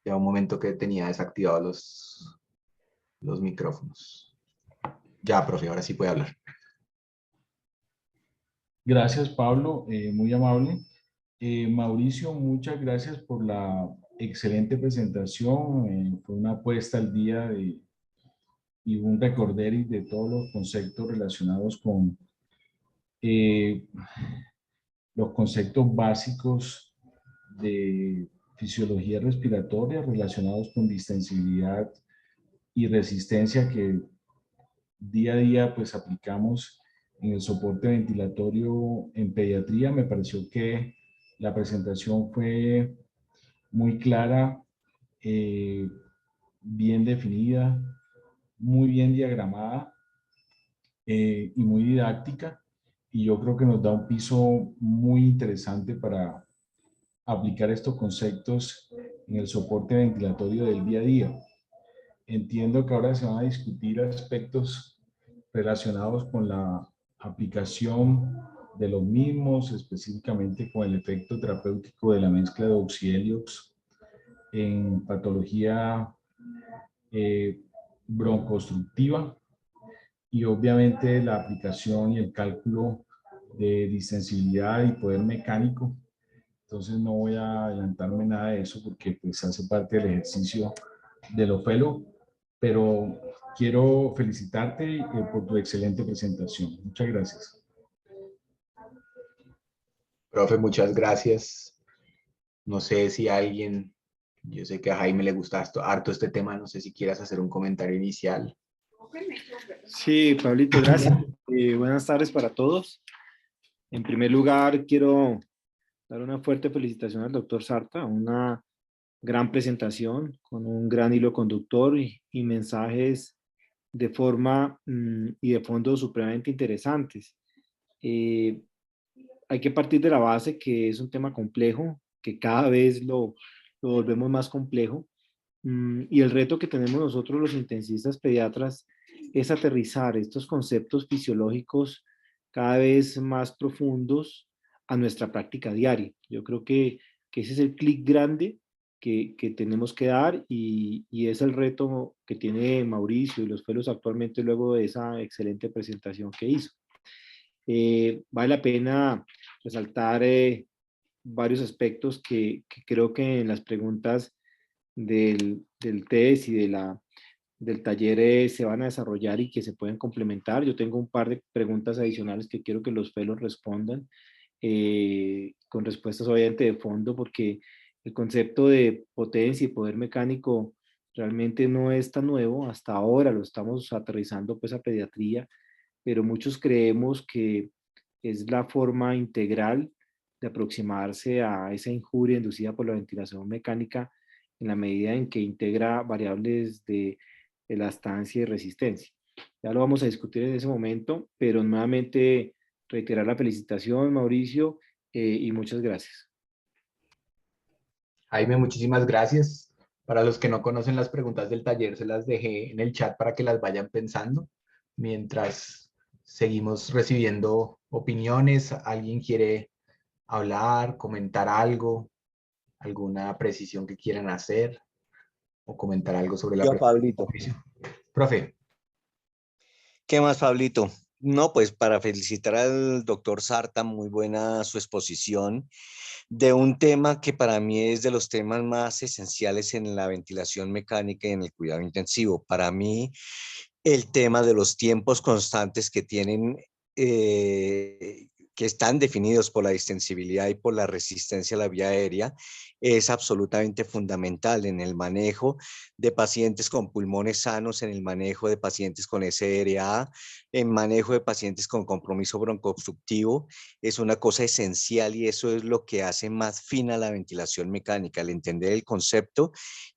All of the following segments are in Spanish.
Ya un momento que tenía desactivados los micrófonos. Ya, profe, ahora sí puede hablar. Gracias, Pablo, muy amable. Mauricio, muchas gracias por la excelente presentación. Fue una puesta al día y un recorderis de todos los conceptos relacionados con eh, los conceptos básicos de fisiología respiratoria relacionados con distensibilidad y resistencia que día a día pues aplicamos en el soporte ventilatorio en pediatría. Me pareció que la presentación fue muy clara, eh, bien definida, muy bien diagramada y muy didáctica. Y yo creo que nos da un piso muy interesante para aplicar estos conceptos en el soporte ventilatorio del día a día. Entiendo que ahora se van a discutir aspectos relacionados con la aplicación de los mismos, específicamente con el efecto terapéutico de la mezcla de Oxy-Heliox en patología eh, broncoobstructiva y obviamente la aplicación y el cálculo de distensibilidad y poder mecánico. Entonces no voy a adelantarme nada de eso porque pues hace parte del ejercicio del OFELO, pero quiero felicitarte por tu excelente presentación. Muchas gracias. Profe, muchas gracias. No sé si alguien, yo sé que a Jaime le gusta harto este tema, no sé si quieras hacer un comentario inicial. Sí, Pablito, gracias. Buenas tardes para todos. En primer lugar, quiero dar una fuerte felicitación al doctor Sarta, una gran presentación con un gran hilo conductor y mensajes de forma y de fondo supremamente interesantes. Eh, Hay que partir de la base que es un tema complejo, que cada vez lo volvemos más complejo. Y el reto que tenemos nosotros los intensistas pediatras es aterrizar estos conceptos fisiológicos cada vez más profundos a nuestra práctica diaria. Yo creo que ese es el clic grande que tenemos que dar y es el reto que tiene Mauricio y los fellows actualmente luego de esa excelente presentación que hizo. Vale la pena resaltar varios aspectos que creo que en las preguntas del test y del taller se van a desarrollar y que se pueden complementar. Yo tengo un par de preguntas adicionales que quiero que los fellows respondan con respuestas obviamente de fondo, porque el concepto de potencia y poder mecánico realmente no es tan nuevo. Hasta ahora lo estamos aterrizando pues a pediatría, pero muchos creemos que es la forma integral de aproximarse a esa injuria inducida por la ventilación mecánica en la medida en que integra variables de elastancia y resistencia. Ya lo vamos a discutir en ese momento, pero nuevamente reiterar la felicitación, Mauricio, y muchas gracias. Jaime, muchísimas gracias. Para los que no conocen las preguntas del taller, se las dejé en el chat para que las vayan pensando. Mientras seguimos recibiendo opiniones, ¿alguien quiere hablar, comentar algo, alguna precisión que quieran hacer o comentar algo sobre la Yo, presentación de Pablito. Mauricio? Profe. ¿Qué más, Pablito? No, pues para felicitar al doctor Sarta, muy buena su exposición de un tema que para mí es de los temas más esenciales en la ventilación mecánica y en el cuidado intensivo. Para mí, el tema de los tiempos constantes que tienen, que están definidos por la distensibilidad y por la resistencia a la vía aérea, es absolutamente fundamental en el manejo de pacientes con pulmones sanos, en el manejo de pacientes con SRA, en manejo de pacientes con compromiso broncoobstructivo. Es una cosa esencial y eso es lo que hace más fina la ventilación mecánica, el entender el concepto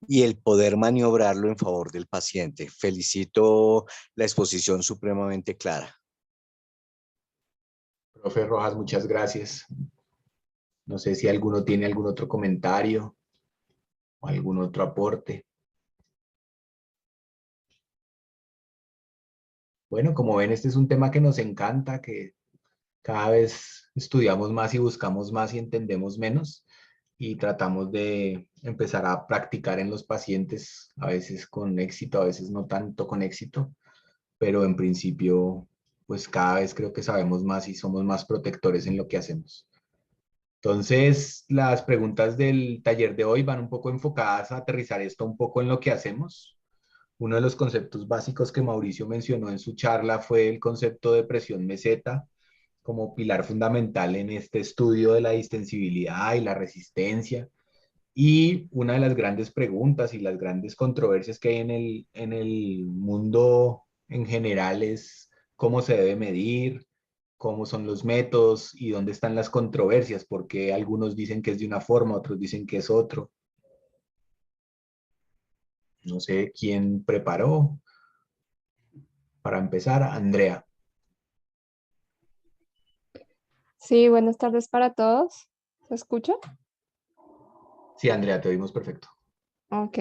y el poder maniobrarlo en favor del paciente. Felicito la exposición supremamente clara. Profe Rojas, muchas gracias. No sé si alguno tiene algún otro comentario o algún otro aporte. Bueno, como ven, este es un tema que nos encanta, que cada vez estudiamos más y buscamos más y entendemos menos. y tratamos de empezar a practicar en los pacientes, a veces con éxito, a veces no tanto con éxito, pero en principio, pues cada vez creo que sabemos más y somos más protectores en lo que hacemos. Entonces, las preguntas del taller de hoy van un poco enfocadas a aterrizar esto un poco en lo que hacemos. Uno de los conceptos básicos que Mauricio mencionó en su charla fue el concepto de presión meseta como pilar fundamental en este estudio de la distensibilidad y la resistencia. Y una de las grandes preguntas y las grandes controversias que hay en el mundo en general es cómo se debe medir, cómo son los métodos y dónde están las controversias, porque algunos dicen que es de una forma, otros dicen que es otro. No sé quién preparó. Para empezar, Andrea. Sí, buenas tardes para todos. ¿Se escucha? Sí, Andrea, te oímos perfecto. Ok.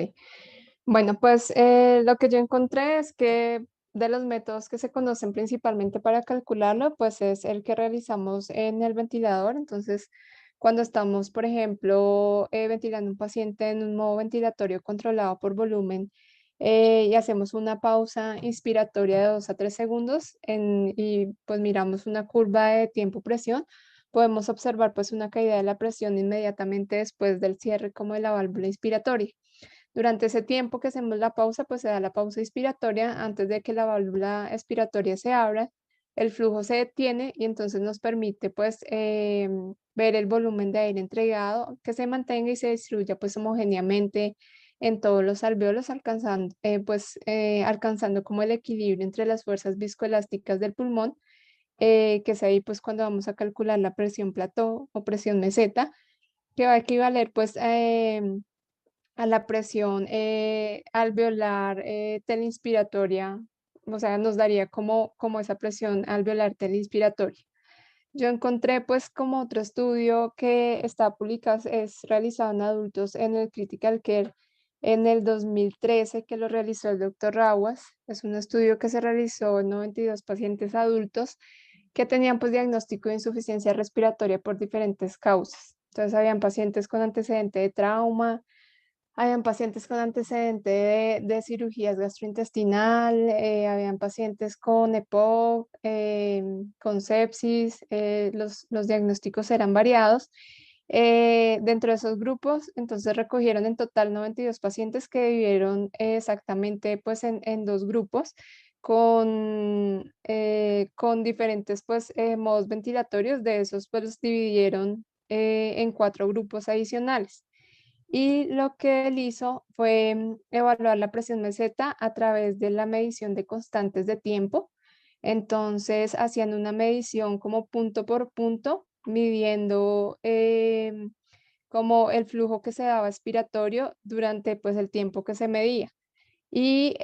Bueno, pues lo que yo encontré es que de los métodos que se conocen principalmente para calcularlo, pues es el que realizamos en el ventilador. Entonces, cuando estamos, por ejemplo, ventilando un paciente en un modo ventilatorio controlado por volumen y hacemos una pausa inspiratoria de 2 a 3 segundos y pues miramos una curva de tiempo-presión, podemos observar pues una caída de la presión inmediatamente después del cierre como de la válvula inspiratoria. Durante ese tiempo que hacemos la pausa, pues se da la pausa inspiratoria antes de que la válvula expiratoria se abra, el flujo se detiene y entonces nos permite pues ver el volumen de aire entregado que se mantenga y se distribuya pues homogéneamente en todos los alvéolos, alcanzando como el equilibrio entre las fuerzas viscoelásticas del pulmón, que es ahí pues cuando vamos a calcular la presión plató o presión meseta, que va a equivaler pues a la presión alveolar telinspiratoria, o sea, nos daría como esa presión alveolar telinspiratoria. Yo encontré pues como otro estudio que está publicado, es realizado en adultos en el Critical Care en el 2013, que lo realizó el doctor Rawas. Es un estudio que se realizó en 92 pacientes adultos que tenían pues diagnóstico de insuficiencia respiratoria por diferentes causas. Entonces habían pacientes con antecedente de trauma, habían pacientes con antecedente de cirugías gastrointestinal, habían pacientes con EPOC, con sepsis, los diagnósticos eran variados. Dentro de esos grupos, entonces recogieron en total 92 pacientes que vivieron exactamente pues en dos grupos con diferentes pues modos ventilatorios. De esos pues los dividieron en 4 grupos adicionales. Y lo que él hizo fue evaluar la presión meseta a través de la medición de constantes de tiempo. Entonces, hacían una medición como punto por punto, midiendo como el flujo que se daba expiratorio durante pues el tiempo que se medía. Y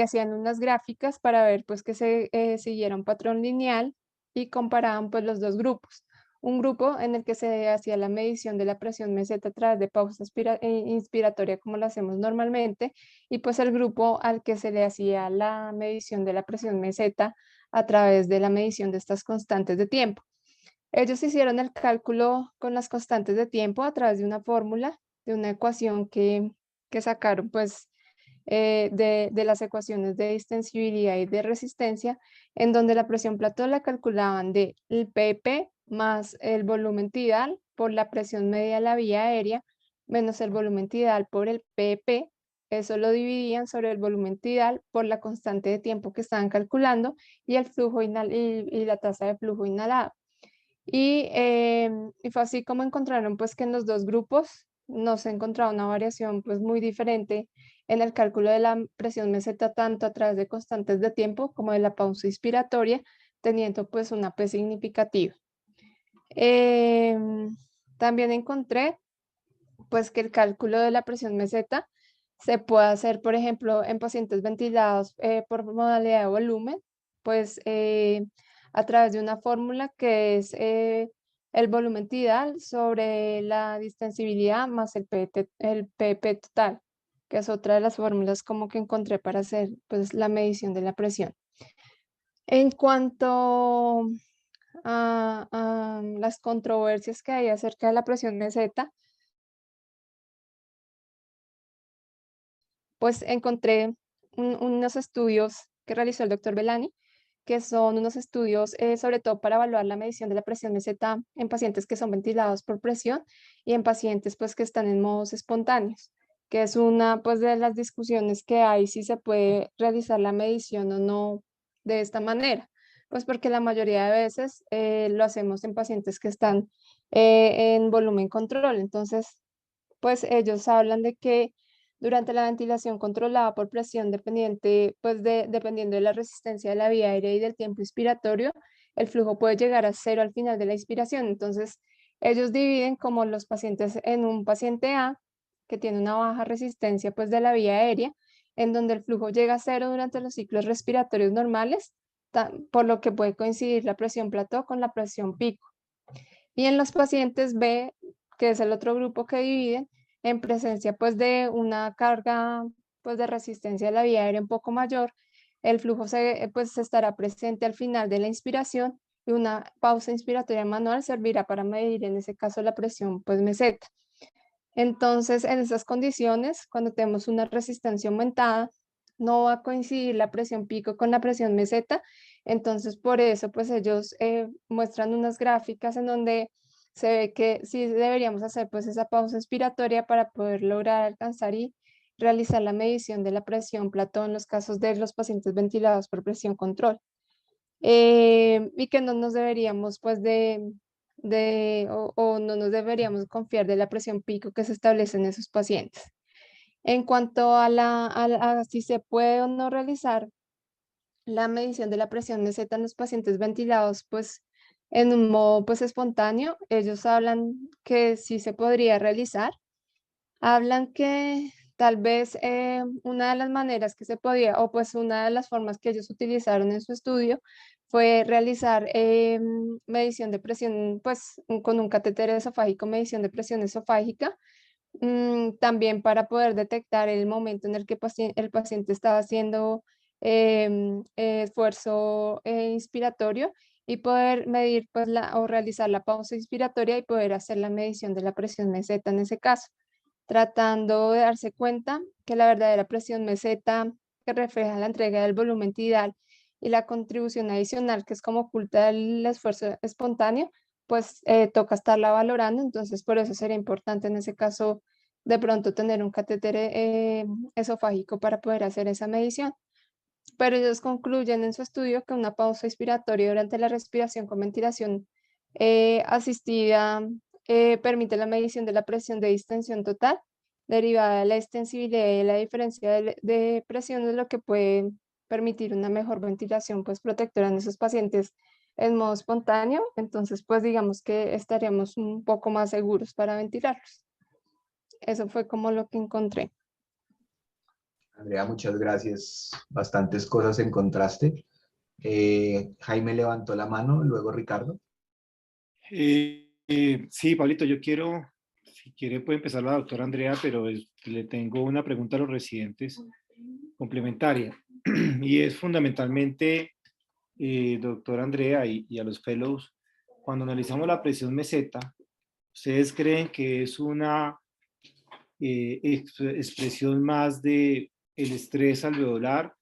hacían unas gráficas para ver pues que se siguiera un patrón lineal y comparaban pues los dos grupos. Un grupo en el que se hacía la medición de la presión meseta a través de pausa inspiratoria como lo hacemos normalmente, y pues el grupo al que se le hacía la medición de la presión meseta a través de la medición de estas constantes de tiempo. Ellos hicieron el cálculo con las constantes de tiempo a través de una fórmula, de una ecuación que sacaron pues de las ecuaciones de distensibilidad y de resistencia, en donde la presión plató la calculaban de el PP más el volumen tidal por la presión media de la vía aérea, menos el volumen tidal por el PP. Eso lo dividían sobre el volumen tidal por la constante de tiempo que estaban calculando y el flujo y la tasa de flujo inhalado. Y fue así como encontraron pues que en los dos grupos no se encontraba una variación pues muy diferente en el cálculo de la presión meseta, tanto a través de constantes de tiempo como de la pausa inspiratoria, teniendo pues una P significativa. Em, También encontré pues que el cálculo de la presión meseta se puede hacer, por ejemplo, en pacientes ventilados por modalidad de volumen, pues a través de una fórmula que es el volumen tidal sobre la distensibilidad más el PP total, que es otra de las fórmulas como que encontré para hacer pues la medición de la presión. En cuanto a las controversias que hay acerca de la presión meseta, pues encontré unos estudios que realizó el doctor Belani, que son unos estudios sobre todo para evaluar la medición de la presión meseta en pacientes que son ventilados por presión y en pacientes pues que están en modos espontáneos, que es una pues de las discusiones que hay si se puede realizar la medición o no de esta manera, pues porque la mayoría de veces lo hacemos en pacientes que están en volumen control. Entonces, pues ellos hablan de que durante la ventilación controlada por presión dependiente, pues dependiendo de la resistencia de la vía aérea y del tiempo inspiratorio, el flujo puede llegar a cero al final de la inspiración. Entonces, ellos dividen como los pacientes en un paciente A, que tiene una baja resistencia pues de la vía aérea, en donde el flujo llega a cero durante los ciclos respiratorios normales, por lo que puede coincidir la presión plató con la presión pico. Y en los pacientes B, que es el otro grupo que dividen, en presencia pues de una carga pues de resistencia de la vía aérea un poco mayor, el flujo pues estará presente al final de la inspiración y una pausa inspiratoria manual servirá para medir en ese caso la presión pues meseta. Entonces, en esas condiciones, cuando tenemos una resistencia aumentada, no va a coincidir la presión pico con la presión meseta. Entonces, por eso, pues ellos muestran unas gráficas en donde se ve que sí deberíamos hacer pues esa pausa inspiratoria para poder lograr alcanzar y realizar la medición de la presión plató en los casos de los pacientes ventilados por presión control. Y que no nos deberíamos pues o no nos deberíamos confiar de la presión pico que se establece en esos pacientes. En cuanto a si se puede o no realizar la medición de la presión meseta en los pacientes ventilados, pues en un modo pues espontáneo, ellos hablan que sí se podría realizar. Hablan que tal vez una de las maneras que se podía, o pues una de las formas que ellos utilizaron en su estudio fue realizar medición de presión, pues con un catéter esofágico, medición de presión esofágica, también para poder detectar el momento en el que el paciente estaba haciendo esfuerzo inspiratorio y poder medir pues o realizar la pausa inspiratoria y poder hacer la medición de la presión meseta en ese caso, tratando de darse cuenta que la verdadera presión meseta que refleja la entrega del volumen tidal y la contribución adicional, que es como oculta el esfuerzo espontáneo, pues toca estarla valorando. Entonces, por eso sería importante en ese caso de pronto tener un catéter esofágico para poder hacer esa medición. Pero ellos concluyen en su estudio que una pausa inspiratoria durante la respiración con ventilación asistida permite la medición de la presión de distensión total derivada de la extensibilidad y la diferencia de presiones, lo que puede permitir una mejor ventilación pues protectora en esos pacientes en modo espontáneo. Entonces pues digamos que estaríamos un poco más seguros para ventilarlos. Eso fue como lo que encontré. Andrea, muchas gracias. Bastantes cosas encontraste. Jaime levantó la mano, luego Ricardo. Sí, Pablito, yo quiero, si quiere puede empezar la doctora Andrea, pero le tengo una pregunta a los residentes complementaria. Y es fundamentalmente, doctora Andrea y a los fellows, cuando analizamos la presión meseta, ¿ustedes creen que es una expresión más de el estrés alveolar,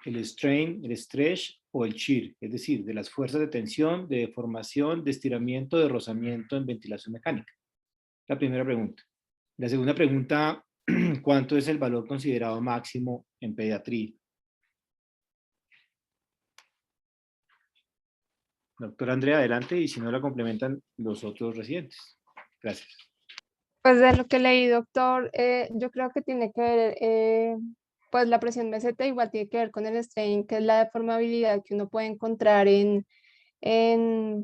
el strain, el stretch o el shear, es decir, de las fuerzas de tensión, de deformación, de estiramiento, de rozamiento en ventilación mecánica? La primera pregunta. La segunda pregunta, ¿cuánto es el valor considerado máximo en pediatría? Doctora Andrea, adelante, y si no la complementan los otros residentes. Gracias. Pues de lo que leí, doctor, yo creo que tiene que ver, pues la presión meseta igual tiene que ver con el strain, que es la deformabilidad que uno puede encontrar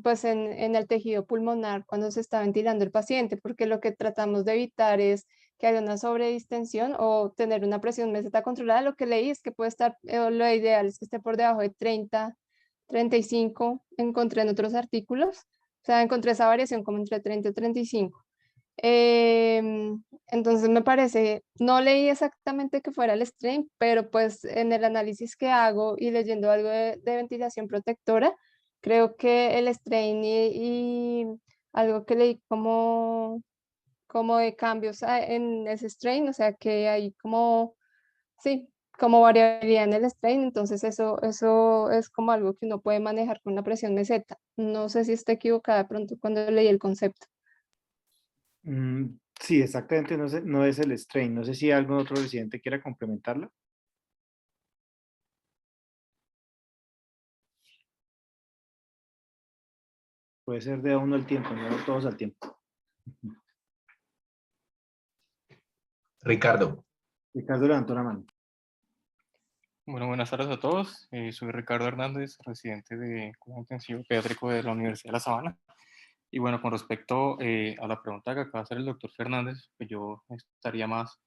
pues en el tejido pulmonar cuando se está ventilando el paciente, porque lo que tratamos de evitar es que haya una sobredistensión o tener una presión meseta controlada. Lo que leí es que puede estar, lo ideal es que esté por debajo de 30, 35, encontré en otros artículos, o sea, encontré esa variación como entre 30 y 35. Entonces me parece, no leí exactamente que fuera el strain, pero pues en el análisis que hago y leyendo algo de ventilación protectora, creo que el strain y algo que leí como de cambios en ese strain, o sea que hay como Sí, como variabilidad en el strain, entonces eso es como algo que uno puede manejar con la presión meseta. No sé si estoy equivocada de pronto cuando leí el concepto. Sí, exactamente, no, no es el strain. No sé si algún otro residente quiera complementarlo. Puede ser de a uno al tiempo, no todos al tiempo. Ricardo. Ricardo levantó la mano. Bueno, buenas tardes a todos. Soy Ricardo Hernández, residente de Cuidado Intensivo Pediátrico de la Universidad de La Sabana. Y bueno, con respecto a la pregunta que acaba de hacer el doctor Fernández, pues yo estaría más,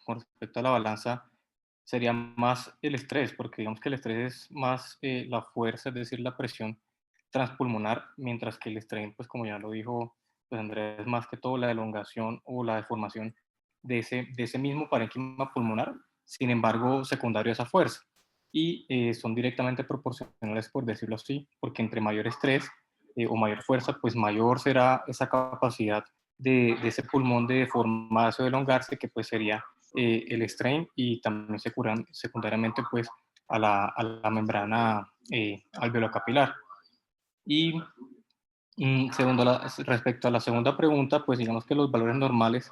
con respecto a la balanza, sería más el estrés, porque digamos que el estrés es más la fuerza, es decir, la presión transpulmonar, mientras que el estrés, pues como ya lo dijo pues Andrés, es más que todo la elongación o la deformación de ese mismo parénquima pulmonar, sin embargo, secundario a esa fuerza. Y son directamente proporcionales, por decirlo así, porque entre mayor estrés o mayor fuerza, pues mayor será esa capacidad de ese pulmón de deformarse o de elongarse, que pues sería el strain, y también secundariamente pues a la membrana alveolocapilar. Y respecto a la segunda pregunta, pues digamos que los valores normales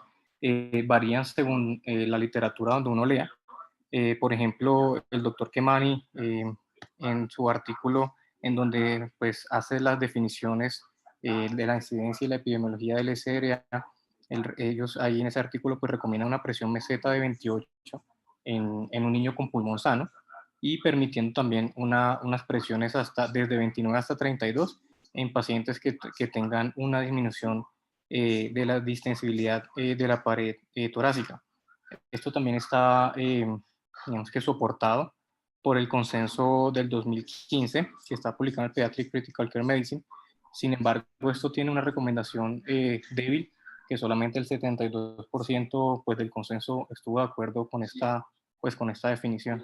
varían según la literatura donde uno lea. Por ejemplo, el doctor Kemani, en su artículo en donde pues, hace las definiciones de la incidencia y la epidemiología del SRA, ellos ahí en ese artículo pues, recomiendan una presión meseta de 28 en un niño con pulmón sano, y permitiendo también unas presiones desde 29 hasta 32 en pacientes que tengan una disminución de la distensibilidad de la pared torácica. Esto también está, digamos que soportado por el consenso del 2015, que está publicado en el Pediatric Critical Care Medicine. Sin embargo, esto tiene una recomendación débil, que solamente el 72% pues, del consenso estuvo de acuerdo con con esta definición.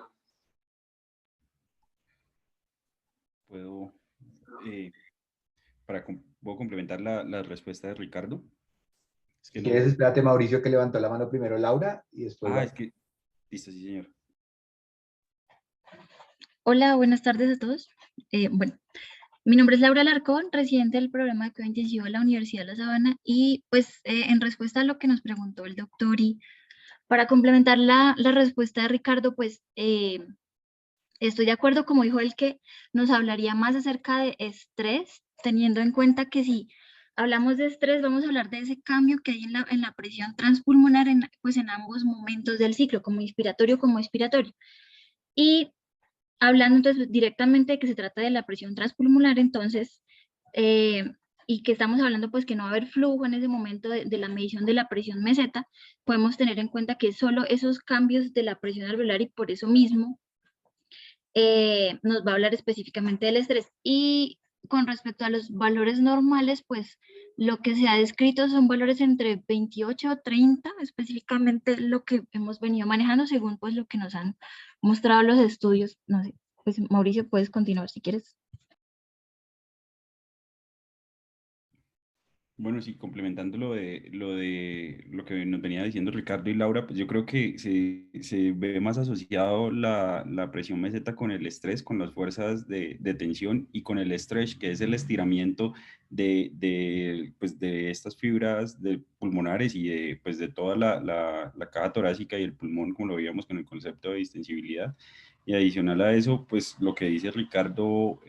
Puedo, eh, ¿puedo complementar la respuesta de Ricardo? Es que Si no. quieres, espérate, Mauricio, que levantó la mano primero Laura y después Ah, es vas. que. Listo, sí, señor. Hola, buenas tardes a todos. Bueno, mi nombre es Laura Alarcón, residente del programa de cuidado intensivo de la Universidad de La Sabana, y pues en respuesta a lo que nos preguntó el doctor y para complementar la respuesta de Ricardo, pues estoy de acuerdo, como dijo él, que nos hablaría más acerca de estrés, teniendo en cuenta que si hablamos de estrés, vamos a hablar de ese cambio que hay en la presión transpulmonar pues en ambos momentos del ciclo, como inspiratorio como expiratorio. Y hablando entonces directamente de que se trata de la presión transpulmonar, entonces, y que estamos hablando pues que no va a haber flujo en ese momento de la medición de la presión meseta, podemos tener en cuenta que solo esos cambios de la presión alveolar, y por eso mismo nos va a hablar específicamente del estrés. Y con respecto a los valores normales, pues lo que se ha descrito son valores entre 28 o 30, específicamente lo que hemos venido manejando según pues lo que nos han mostrado los estudios. No sé, pues Mauricio, puedes continuar si quieres. Bueno, sí, complementando lo que nos venía diciendo Ricardo y Laura, pues yo creo que se ve más asociado la presión meseta con el estrés, con las fuerzas de tensión, y con el stretch, que es el estiramiento pues de estas fibras pulmonares y pues de toda la caja torácica y el pulmón, como lo veíamos con el concepto de distensibilidad. Y adicional a eso, pues lo que dice Ricardo,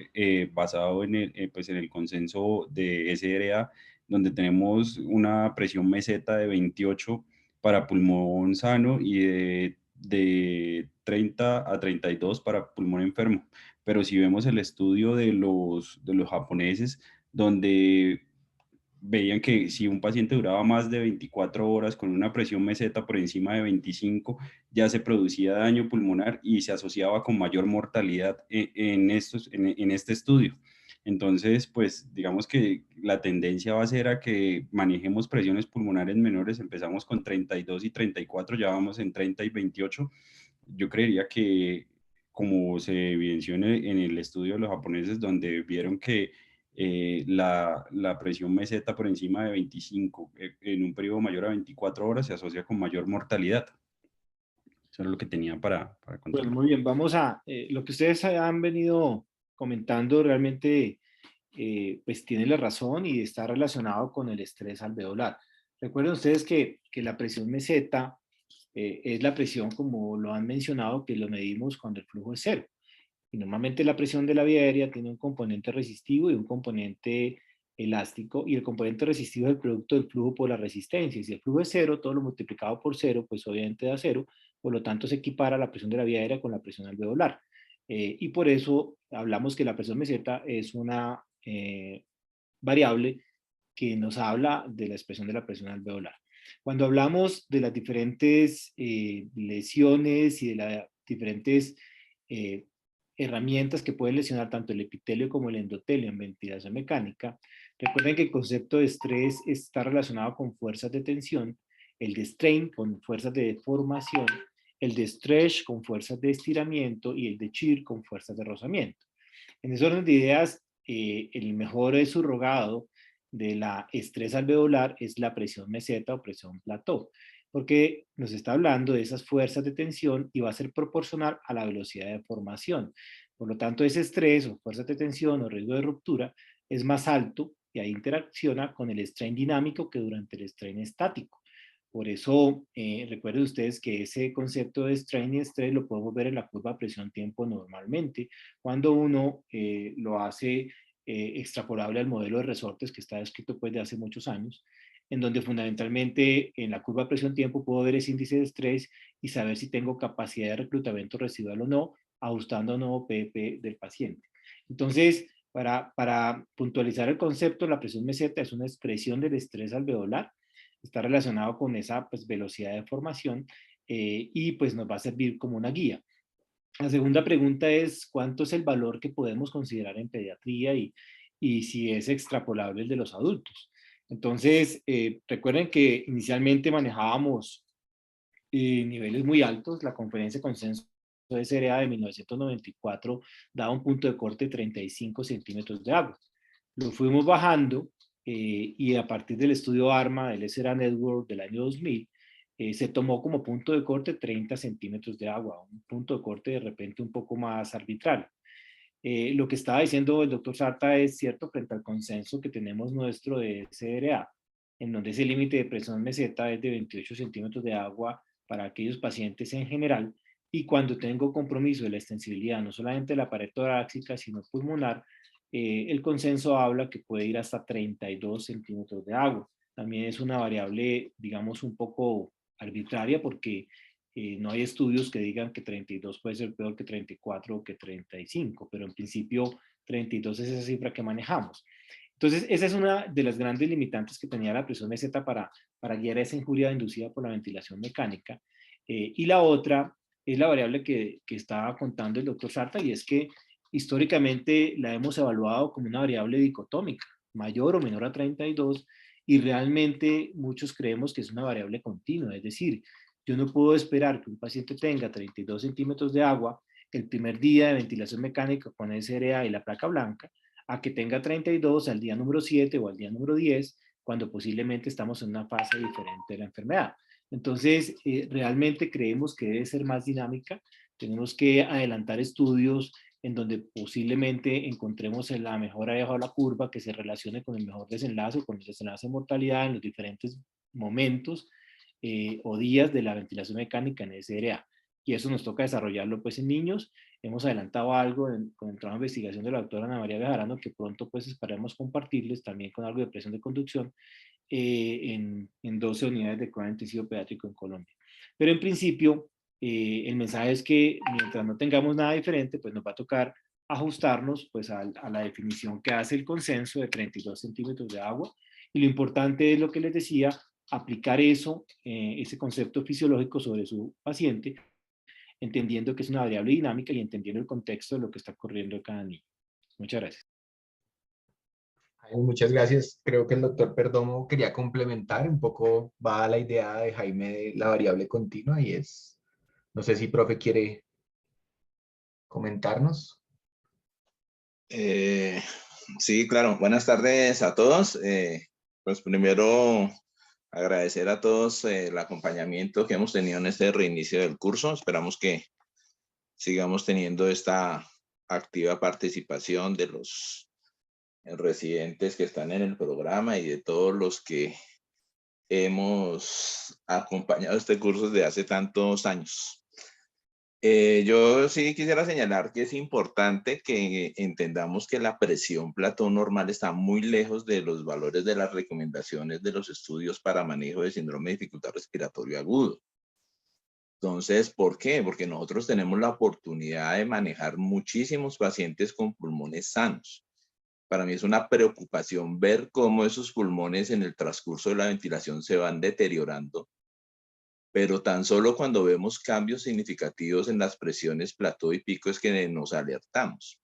basado pues en el consenso de SRA, donde tenemos una presión meseta de 28 para pulmón sano y de 30 a 32 para pulmón enfermo. Pero si vemos el estudio de los japoneses, donde veían que si un paciente duraba más de 24 horas con una presión meseta por encima de 25, ya se producía daño pulmonar y se asociaba con mayor mortalidad en este estudio. Entonces, pues digamos que la tendencia va a ser a que manejemos presiones pulmonares menores. Empezamos con 32 y 34, ya vamos en 30 y 28. Yo creería que, como se evidenció en el estudio de los japoneses, donde vieron que la presión meseta por encima de 25 en un periodo mayor a 24 horas se asocia con mayor mortalidad. Eso era lo que tenía para Bueno, contar. muy bien, vamos a, lo que ustedes han venido comentando realmente, pues tiene la razón y está relacionado con el estrés alveolar. Recuerden ustedes que la presión meseta es la presión, como lo han mencionado, que lo medimos cuando el flujo es cero. Y normalmente la presión de la vía aérea tiene un componente resistivo y un componente elástico, y el componente resistivo es el producto del flujo por la resistencia. Y si el flujo es cero, todo lo multiplicado por cero, pues obviamente da cero, por lo tanto se equipara la presión de la vía aérea con la presión alveolar. Y por eso hablamos que la presión meseta es una variable que nos habla de la expresión de la presión alveolar. Cuando hablamos de las diferentes lesiones y de las diferentes herramientas que pueden lesionar tanto el epitelio como el endotelio en ventilación mecánica, recuerden que el concepto de estrés está relacionado con fuerzas de tensión, el de strain con fuerzas de deformación, el de stretch con fuerzas de estiramiento y el de shear con fuerzas de rozamiento. En ese orden de ideas, el mejor subrogado de la estrés alveolar es la presión meseta o presión plató, porque nos está hablando de esas fuerzas de tensión y va a ser proporcional a la velocidad de formación. Por lo tanto, ese estrés o fuerzas de tensión o riesgo de ruptura es más alto y ahí interacciona con el strain dinámico que durante el strain estático. Por eso, recuerden ustedes que ese concepto de strain y estrés lo podemos ver en la curva presión-tiempo normalmente, cuando uno lo hace extrapolable al modelo de resortes que está descrito pues de hace muchos años, en donde fundamentalmente en la curva presión-tiempo puedo ver ese índice de estrés y saber si tengo capacidad de reclutamiento residual o no, ajustando o no PP del paciente. Entonces, para puntualizar el concepto, la presión meseta es una expresión del estrés alveolar, está relacionado con esa pues, velocidad de formación y pues nos va a servir como una guía. La segunda pregunta es cuánto es el valor que podemos considerar en pediatría y si es extrapolable el de los adultos. Entonces, recuerden que inicialmente manejábamos niveles muy altos. La conferencia de consenso de SRA de 1994 daba un punto de corte de 35 centímetros de agua. Lo fuimos bajando y a partir del estudio ARMA del SRA Network del año 2000, se tomó como punto de corte 30 centímetros de agua, un punto de corte de repente un poco más arbitrario. Lo que estaba diciendo el doctor Sarta es cierto frente al consenso que tenemos nuestro de SRA, en donde ese límite de presión meseta es de 28 centímetros de agua para aquellos pacientes en general, y cuando tengo compromiso de la extensibilidad, no solamente de la pared torácica, sino pulmonar, el consenso habla que puede ir hasta 32 centímetros de agua. También es una variable, digamos, un poco arbitraria porque no hay estudios que digan que 32 puede ser peor que 34 o que 35, pero en principio 32 es esa cifra que manejamos. Entonces, esa es una de las grandes limitantes que tenía la presión meseta para guiar esa injuria inducida por la ventilación mecánica. Y la otra es la variable que estaba contando el doctor Sarta, y es que históricamente la hemos evaluado como una variable dicotómica, mayor o menor a 32, y realmente muchos creemos que es una variable continua, es decir, yo no puedo esperar que un paciente tenga 32 centímetros de agua el primer día de ventilación mecánica con SRA y la placa blanca, a que tenga 32 al día número 7 o al día número 10, cuando posiblemente estamos en una fase diferente de la enfermedad. Entonces, realmente creemos que debe ser más dinámica. Tenemos que adelantar estudios en donde posiblemente encontremos la mejora debajo de la curva que se relacione con el mejor desenlace, con el desenlace de mortalidad en los diferentes momentos o días de la ventilación mecánica en SRA. Y eso nos toca desarrollarlo pues en niños. Hemos adelantado algo con el trabajo de investigación de la doctora Ana María Bejarano, que pronto pues esperemos compartirles también con algo de presión de conducción en 12 unidades de cuidado intensivo pediátrico en Colombia. Pero en principio, el mensaje es que mientras no tengamos nada diferente, pues nos va a tocar ajustarnos pues a la definición que hace el consenso de 32 centímetros de agua. Y lo importante es lo que les decía, aplicar eso, ese concepto fisiológico sobre su paciente, entendiendo que es una variable dinámica y entendiendo el contexto de lo que está ocurriendo en cada niño. Muchas gracias. Muchas gracias. Creo que el doctor Perdomo quería complementar un poco, va a la idea de Jaime de la variable continua y es, no sé si profe quiere comentarnos. Sí, claro. Buenas tardes a todos. Pues primero agradecer a todos el acompañamiento que hemos tenido en este reinicio del curso. Esperamos que sigamos teniendo esta activa participación de los residentes que están en el programa y de todos los que hemos acompañado este curso desde hace tantos años. Yo sí quisiera señalar que es importante que entendamos que la presión plató normal está muy lejos de los valores de las recomendaciones de los estudios para manejo de síndrome de dificultad respiratoria agudo. Entonces, ¿por qué? Porque nosotros tenemos la oportunidad de manejar muchísimos pacientes con pulmones sanos. Para mí es una preocupación ver cómo esos pulmones en el transcurso de la ventilación se van deteriorando, pero tan solo cuando vemos cambios significativos en las presiones plató y pico es que nos alertamos.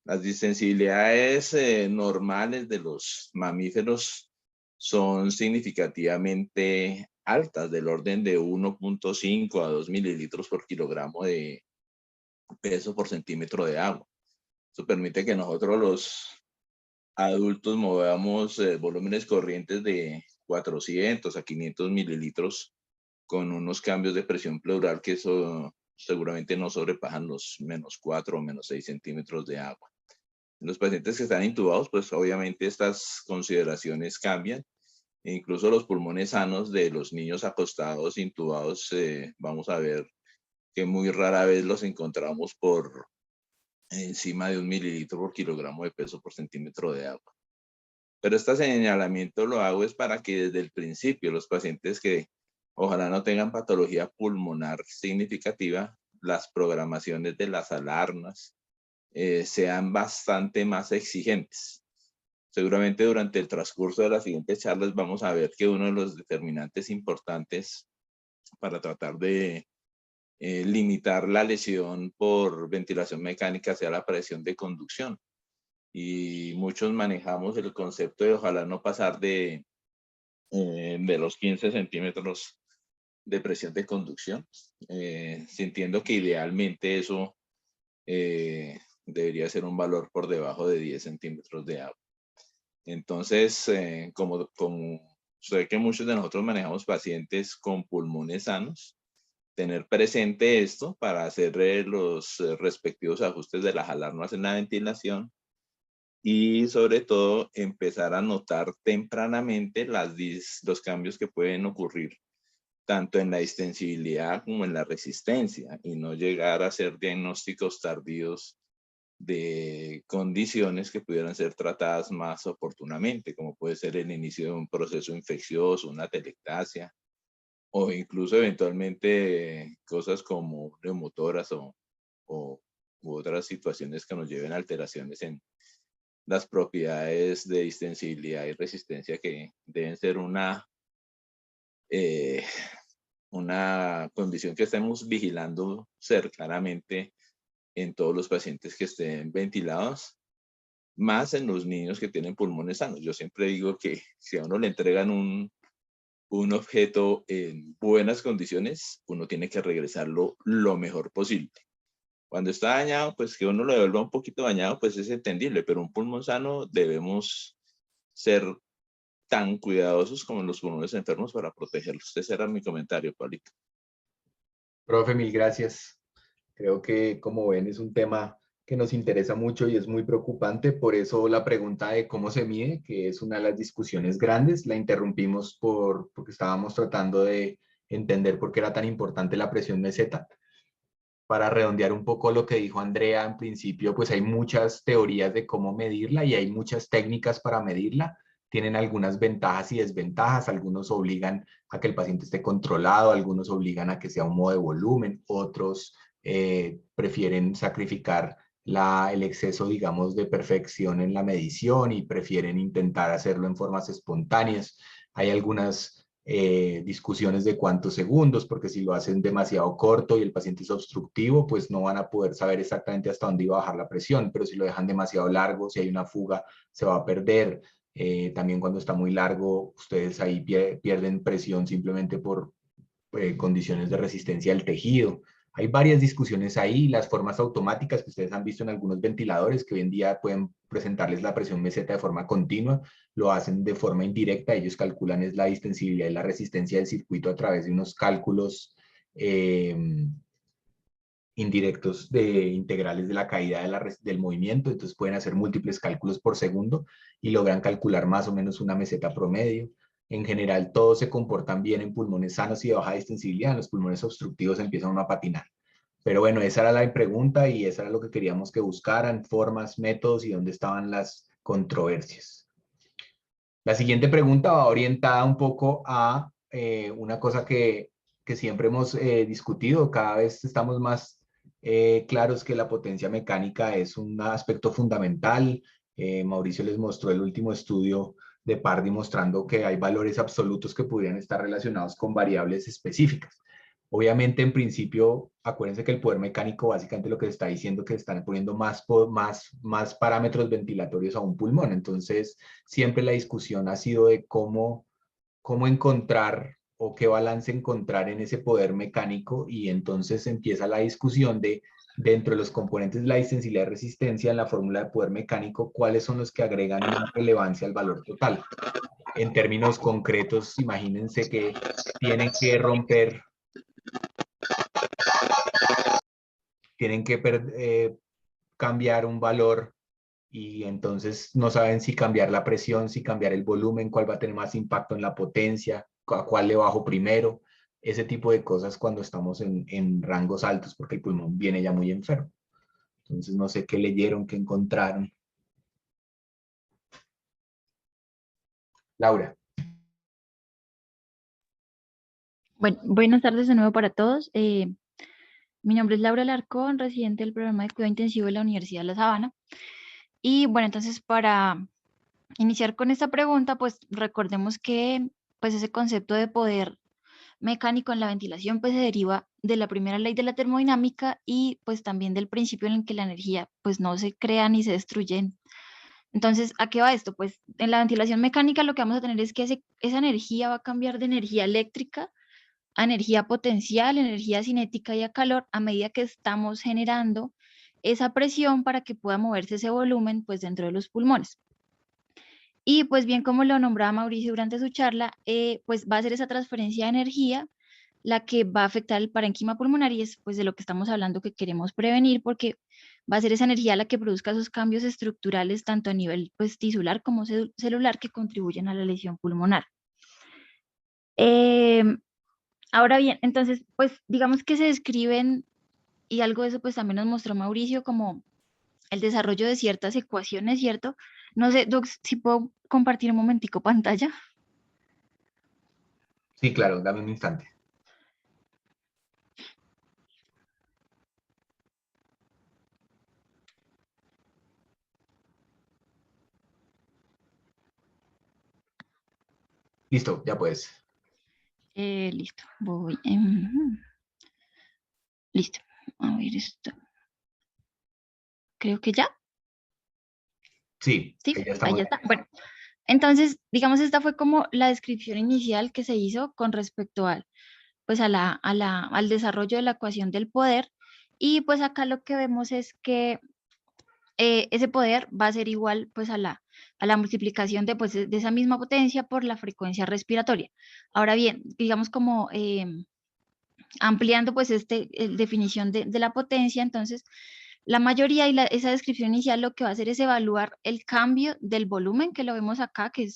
Las distensibilidades normales de los mamíferos son significativamente altas, del orden de 1.5 a 2 mililitros por kilogramo de peso por centímetro de agua. Eso permite que nosotros los adultos movamos volúmenes corrientes de 400 a 500 mililitros con unos cambios de presión pleural que eso seguramente no sobrepasan los -4 o -6 centímetros de agua. En los pacientes que están intubados, pues obviamente estas consideraciones cambian. E incluso los pulmones sanos de los niños acostados, intubados, vamos a ver que muy rara vez los encontramos por encima de 1 mililitro por kilogramo de peso por centímetro de agua. Pero este señalamiento lo hago es para que desde el principio los pacientes que ojalá no tengan patología pulmonar significativa, las programaciones de las alarmas sean bastante más exigentes. Seguramente durante el transcurso de las siguientes charlas vamos a ver que uno de los determinantes importantes para tratar de limitar la lesión por ventilación mecánica sea la presión de conducción. Y muchos manejamos el concepto de ojalá no pasar de los 15 centímetros de presión de conducción, sintiendo que idealmente eso debería ser un valor por debajo de 10 centímetros de agua. Entonces, como sé que muchos de nosotros manejamos pacientes con pulmones sanos, tener presente esto para hacer los respectivos ajustes de las alarmas en la ventilación y sobre todo empezar a notar tempranamente los cambios que pueden ocurrir tanto en la distensibilidad como en la resistencia y no llegar a hacer diagnósticos tardíos de condiciones que pudieran ser tratadas más oportunamente, como puede ser el inicio de un proceso infeccioso, una atelectasia, o incluso eventualmente cosas como neumotoras u otras situaciones que nos lleven a alteraciones en las propiedades de distensibilidad y resistencia que deben ser una condición que estemos vigilando cercanamente en todos los pacientes que estén ventilados, más en los niños que tienen pulmones sanos. Yo siempre digo que si a uno le entregan un objeto en buenas condiciones, uno tiene que regresarlo lo mejor posible. Cuando está dañado, pues que uno lo devuelva un poquito dañado, pues es entendible, pero un pulmón sano debemos ser tan cuidadosos como los pulmones enfermos para protegerlos. Ese era mi comentario, Pablito. Profe, mil gracias. Creo que, como ven, es un tema que nos interesa mucho y es muy preocupante. Por eso la pregunta de cómo se mide, que es una de las discusiones grandes, la interrumpimos porque estábamos tratando de entender por qué era tan importante la presión meseta. Para redondear un poco lo que dijo Andrea, en principio, pues hay muchas teorías de cómo medirla y hay muchas técnicas para medirla. Tienen algunas ventajas y desventajas. Algunos obligan a que el paciente esté controlado, algunos obligan a que sea un modo de volumen, otros prefieren sacrificar el exceso, digamos, de perfección en la medición y prefieren intentar hacerlo en formas espontáneas. Hay algunas discusiones de cuántos segundos, porque si lo hacen demasiado corto y el paciente es obstructivo, pues no van a poder saber exactamente hasta dónde iba a bajar la presión, pero si lo dejan demasiado largo, si hay una fuga, se va a perder. También cuando está muy largo, ustedes ahí pierden presión simplemente por condiciones de resistencia al tejido. Hay varias discusiones ahí, las formas automáticas que ustedes han visto en algunos ventiladores que hoy en día pueden presentarles la presión meseta de forma continua, lo hacen de forma indirecta, ellos calculan es la distensibilidad y la resistencia del circuito a través de unos cálculos indirectos de integrales de la caída del movimiento, entonces pueden hacer múltiples cálculos por segundo y logran calcular más o menos una meseta promedio. En general, todos se comportan bien en pulmones sanos y de baja distensibilidad, en los pulmones obstructivos empiezan a patinar. Pero bueno, esa era la pregunta y eso era lo que queríamos que buscaran, formas, métodos y dónde estaban las controversias. La siguiente pregunta va orientada un poco a una cosa que siempre hemos discutido, cada vez estamos más claros que la potencia mecánica es un aspecto fundamental. Mauricio les mostró el último estudio de Pardy mostrando que hay valores absolutos que podrían estar relacionados con variables específicas. Obviamente, en principio, acuérdense que el poder mecánico básicamente lo que está diciendo es que están poniendo más parámetros ventilatorios a un pulmón. Entonces, siempre la discusión ha sido de cómo encontrar o qué balance encontrar en ese poder mecánico, y entonces empieza la discusión de, dentro de los componentes de la distensibilidad y resistencia en la fórmula de poder mecánico, cuáles son los que agregan una relevancia al valor total. En términos concretos, imagínense que tienen que romper, tienen que cambiar un valor y entonces no saben si cambiar la presión, si cambiar el volumen, cuál va a tener más impacto en la potencia, a cuál le bajo primero, ese tipo de cosas cuando estamos en rangos altos porque el pulmón viene ya muy enfermo. Entonces no sé qué leyeron, qué encontraron. Laura. Bueno, buenas tardes de nuevo para todos. Mi nombre es Laura Alarcón, residente del programa de cuidado intensivo de la Universidad de La Sabana. Y bueno, entonces para iniciar con esta pregunta, pues recordemos que pues ese concepto de poder mecánico en la ventilación pues se deriva de la primera ley de la termodinámica y pues también del principio en el que la energía pues no se crea ni se destruye. Entonces, ¿a qué va esto? Pues en la ventilación mecánica lo que vamos a tener es que esa energía va a cambiar de energía eléctrica a energía potencial, energía cinética y a calor a medida que estamos generando esa presión para que pueda moverse ese volumen pues dentro de los pulmones. Y pues bien, como lo nombraba Mauricio durante su charla, pues va a ser esa transferencia de energía la que va a afectar el parénquima pulmonar y es pues de lo que estamos hablando que queremos prevenir porque va a ser esa energía la que produzca esos cambios estructurales tanto a nivel pues tisular como celular que contribuyen a la lesión pulmonar. Ahora bien, entonces pues digamos que se describen y algo de eso pues también nos mostró Mauricio como el desarrollo de ciertas ecuaciones, ¿cierto? No sé, Doc, si puedo compartir un momentico pantalla. Sí, claro, dame un instante. Listo, ya puedes. Listo, voy. Listo, a ver esto. Creo que ya. Sí, Sí, ya ahí estamos. ya está. Bueno, entonces, digamos, esta fue como la descripción inicial que se hizo con respecto al, pues al desarrollo de la ecuación del poder. Y pues acá lo que vemos es que ese poder va a ser igual pues a la multiplicación de, pues, de esa misma potencia por la frecuencia respiratoria. Ahora bien, digamos como ampliando pues definición de la potencia, entonces la mayoría y esa descripción inicial lo que va a hacer es evaluar el cambio del volumen, que lo vemos acá, que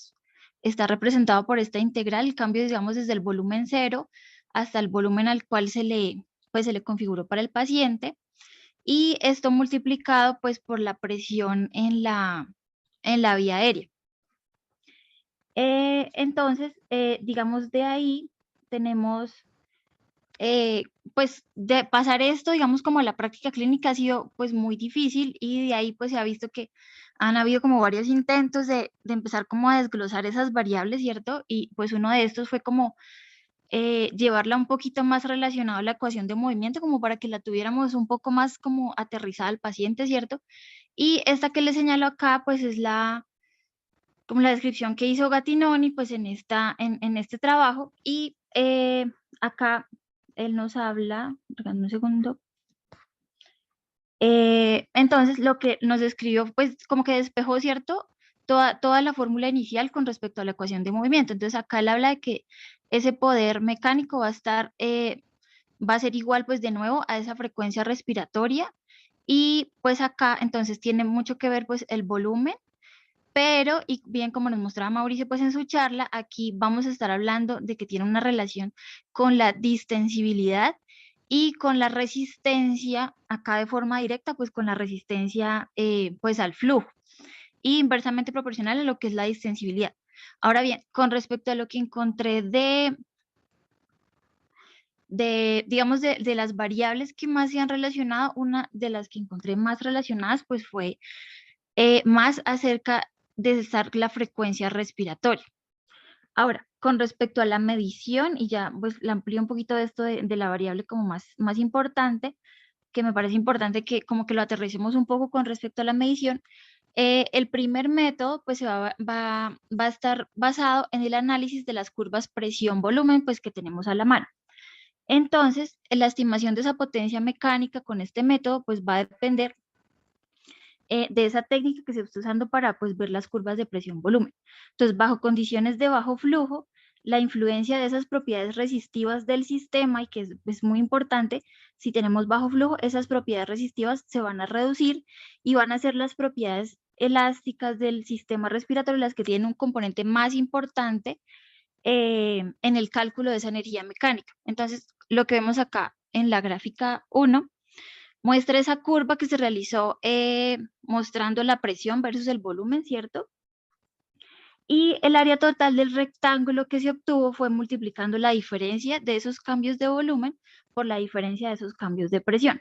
está representado por esta integral, el cambio digamos desde el volumen 0 hasta el volumen al cual se le configuró para el paciente, y esto multiplicado pues por la presión en la vía aérea. Entonces, digamos de ahí tenemos, pues de pasar esto, digamos como a la práctica clínica ha sido pues muy difícil y de ahí pues se ha visto que han habido como varios intentos de empezar como a desglosar esas variables, ¿cierto? Y pues uno de estos fue como llevarla un poquito más relacionada a la ecuación de movimiento, como para que la tuviéramos un poco más como aterrizada al paciente, ¿cierto? Y esta que le señalo acá, pues es como la descripción que hizo Gattinoni, pues en este trabajo, y acá él nos habla, regálame un segundo. Entonces, lo que nos escribió, pues como que despejó, ¿cierto? Toda la fórmula inicial con respecto a la ecuación de movimiento. Entonces, acá él habla de que ese poder mecánico va a estar, va a ser igual, pues de nuevo, a esa frecuencia respiratoria. Y pues acá, entonces, tiene mucho que ver, pues, el volumen. Pero, y bien como nos mostraba Mauricio, pues en su charla, aquí vamos a estar hablando de que tiene una relación con la distensibilidad y con la resistencia, acá de forma directa, pues con la resistencia pues al flujo, y inversamente proporcional a lo que es la distensibilidad. Ahora bien, con respecto a lo que encontré digamos, de las variables que más se han relacionado, una de las que encontré más relacionadas, pues fue más acerca de la frecuencia respiratoria. Ahora, con respecto a la medición, y ya pues la amplío un poquito de esto de la variable como más importante, que me parece importante que como que lo aterricemos un poco con respecto a la medición. El primer método pues va a estar basado en el análisis de las curvas presión-volumen pues que tenemos a la mano. Entonces, la estimación de esa potencia mecánica con este método pues va a depender de esa técnica que se está usando para pues, ver las curvas de presión-volumen. Entonces, bajo condiciones de bajo flujo, la influencia de esas propiedades resistivas del sistema, y que es muy importante, si tenemos bajo flujo, esas propiedades resistivas se van a reducir y van a ser las propiedades elásticas del sistema respiratorio las que tienen un componente más importante en el cálculo de esa energía mecánica. Entonces, lo que vemos acá en la gráfica 1, muestra esa curva que se realizó mostrando la presión versus el volumen, ¿cierto? Y el área total del rectángulo que se obtuvo fue multiplicando la diferencia de esos cambios de volumen por la diferencia de esos cambios de presión.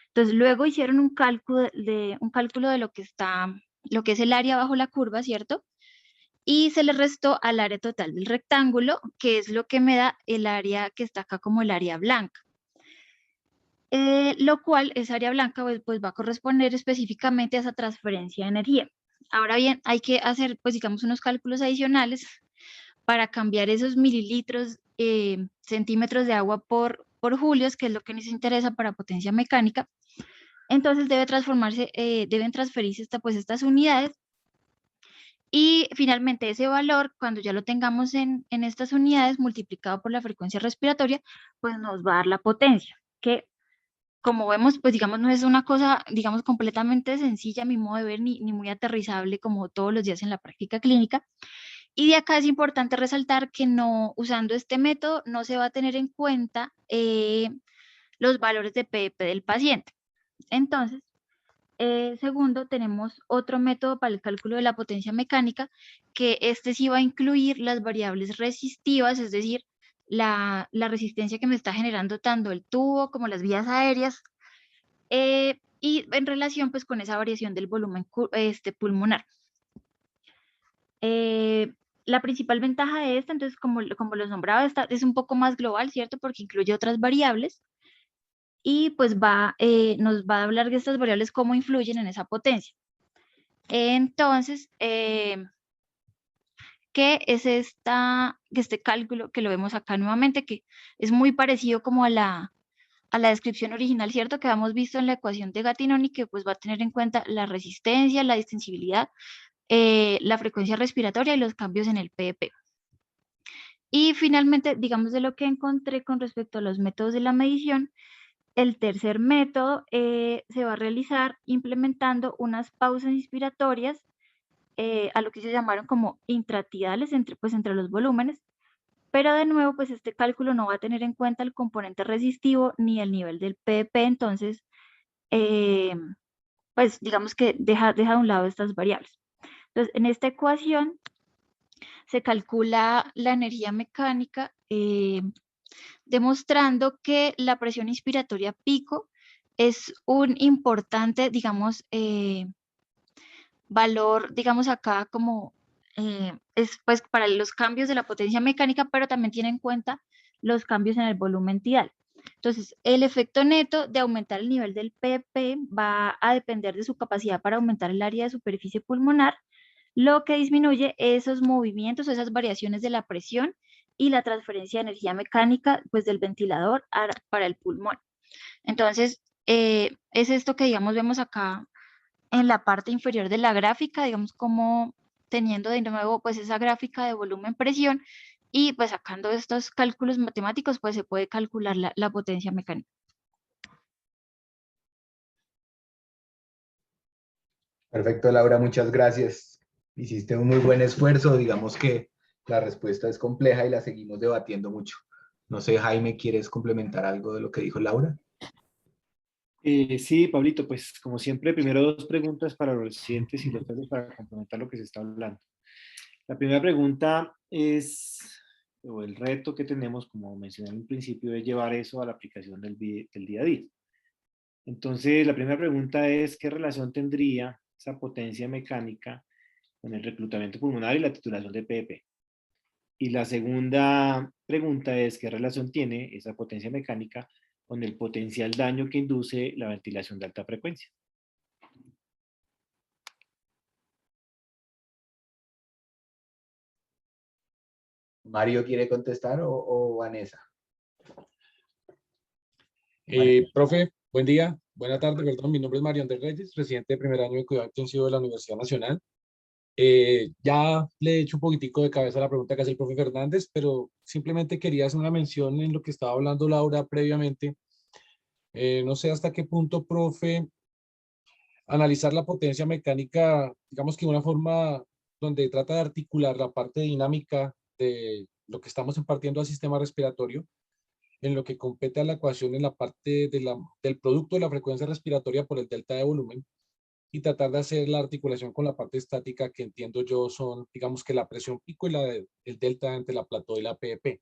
Entonces, luego hicieron un cálculo de lo que es el área bajo la curva, ¿cierto? Y se le restó al área total del rectángulo, que es lo que me da el área que está acá como el área blanca. Lo cual, esa área blanca pues va a corresponder específicamente a esa transferencia de energía. Ahora bien, hay que hacer, pues digamos, unos cálculos adicionales para cambiar esos mililitros, centímetros de agua por julios, que es lo que nos interesa para potencia mecánica. Entonces deben transferirse estas unidades, y finalmente ese valor, cuando ya lo tengamos en estas unidades multiplicado por la frecuencia respiratoria, pues nos va a dar la potencia, que como vemos, pues digamos, no es una cosa, digamos, completamente sencilla a mi modo de ver, ni muy aterrizable como todos los días en la práctica clínica. Y de acá es importante resaltar que no, usando este método, no se va a tener en cuenta los valores de PEP del paciente. Entonces, segundo, tenemos otro método para el cálculo de la potencia mecánica, que este sí va a incluir las variables resistivas, es decir, la resistencia que me está generando tanto el tubo como las vías aéreas, y en relación pues con esa variación del volumen pulmonar. La principal ventaja de esta, entonces como los nombraba, esta es un poco más global, ¿cierto? Porque incluye otras variables, y pues nos va a hablar de estas variables, cómo influyen en esa potencia. Entonces, ¿qué es este cálculo que lo vemos acá nuevamente, que es muy parecido como a la descripción original, ¿cierto? Que habíamos visto en la ecuación de Gattinoni, que pues va a tener en cuenta la resistencia, la distensibilidad, la frecuencia respiratoria y los cambios en el PEP. Y finalmente, digamos, de lo que encontré con respecto a los métodos de la medición, el tercer método se va a realizar implementando unas pausas inspiratorias a lo que se llamaron como intratidales entre los volúmenes, pero de nuevo pues este cálculo no va a tener en cuenta el componente resistivo ni el nivel del PEP, entonces pues digamos que deja de un lado estas variables. Entonces en esta ecuación se calcula la energía mecánica demostrando que la presión inspiratoria pico es un importante, digamos, valor, digamos acá como es pues para los cambios de la potencia mecánica, pero también tiene en cuenta los cambios en el volumen tidal. Entonces, el efecto neto de aumentar el nivel del PP va a depender de su capacidad para aumentar el área de superficie pulmonar, lo que disminuye esos movimientos, esas variaciones de la presión y la transferencia de energía mecánica pues del ventilador para el pulmón. Entonces, es esto que, digamos, vemos acá en la parte inferior de la gráfica, digamos, como teniendo de nuevo pues esa gráfica de volumen-presión, y pues sacando estos cálculos matemáticos pues se puede calcular la potencia mecánica. Perfecto, Laura, muchas gracias. Hiciste un muy buen esfuerzo. Digamos que la respuesta es compleja y la seguimos debatiendo mucho. No sé, Jaime, ¿quieres complementar algo de lo que dijo Laura? Sí, Pablito, pues como siempre, primero dos preguntas para los residentes y después para complementar lo que se está hablando. La primera pregunta es, o el reto que tenemos, como mencioné en un principio, es llevar eso a la aplicación del día a día. Entonces, la primera pregunta es, ¿qué relación tendría esa potencia mecánica con el reclutamiento pulmonar y la titulación de PEP? Y la segunda pregunta es, ¿qué relación tiene esa potencia mecánica con el potencial daño que induce la ventilación de alta frecuencia? ¿Mario quiere contestar o Vanessa? Profe, buen día, buena tarde, perdón. Mi nombre es Mario Andrés Reyes, residente de primer año de cuidado intensivo de la Universidad Nacional. Ya le he hecho un poquitico de cabeza a la pregunta que hace el profe Fernández, pero simplemente quería hacer una mención en lo que estaba hablando Laura previamente. No sé hasta qué punto, profe, analizar la potencia mecánica, digamos que de una forma donde trata de articular la parte dinámica de lo que estamos impartiendo al sistema respiratorio, en lo que compete a la ecuación en la parte del producto de la frecuencia respiratoria por el delta de volumen, y tratar de hacer la articulación con la parte estática, que entiendo yo son, digamos que la presión pico y el delta entre la plató y la PEP.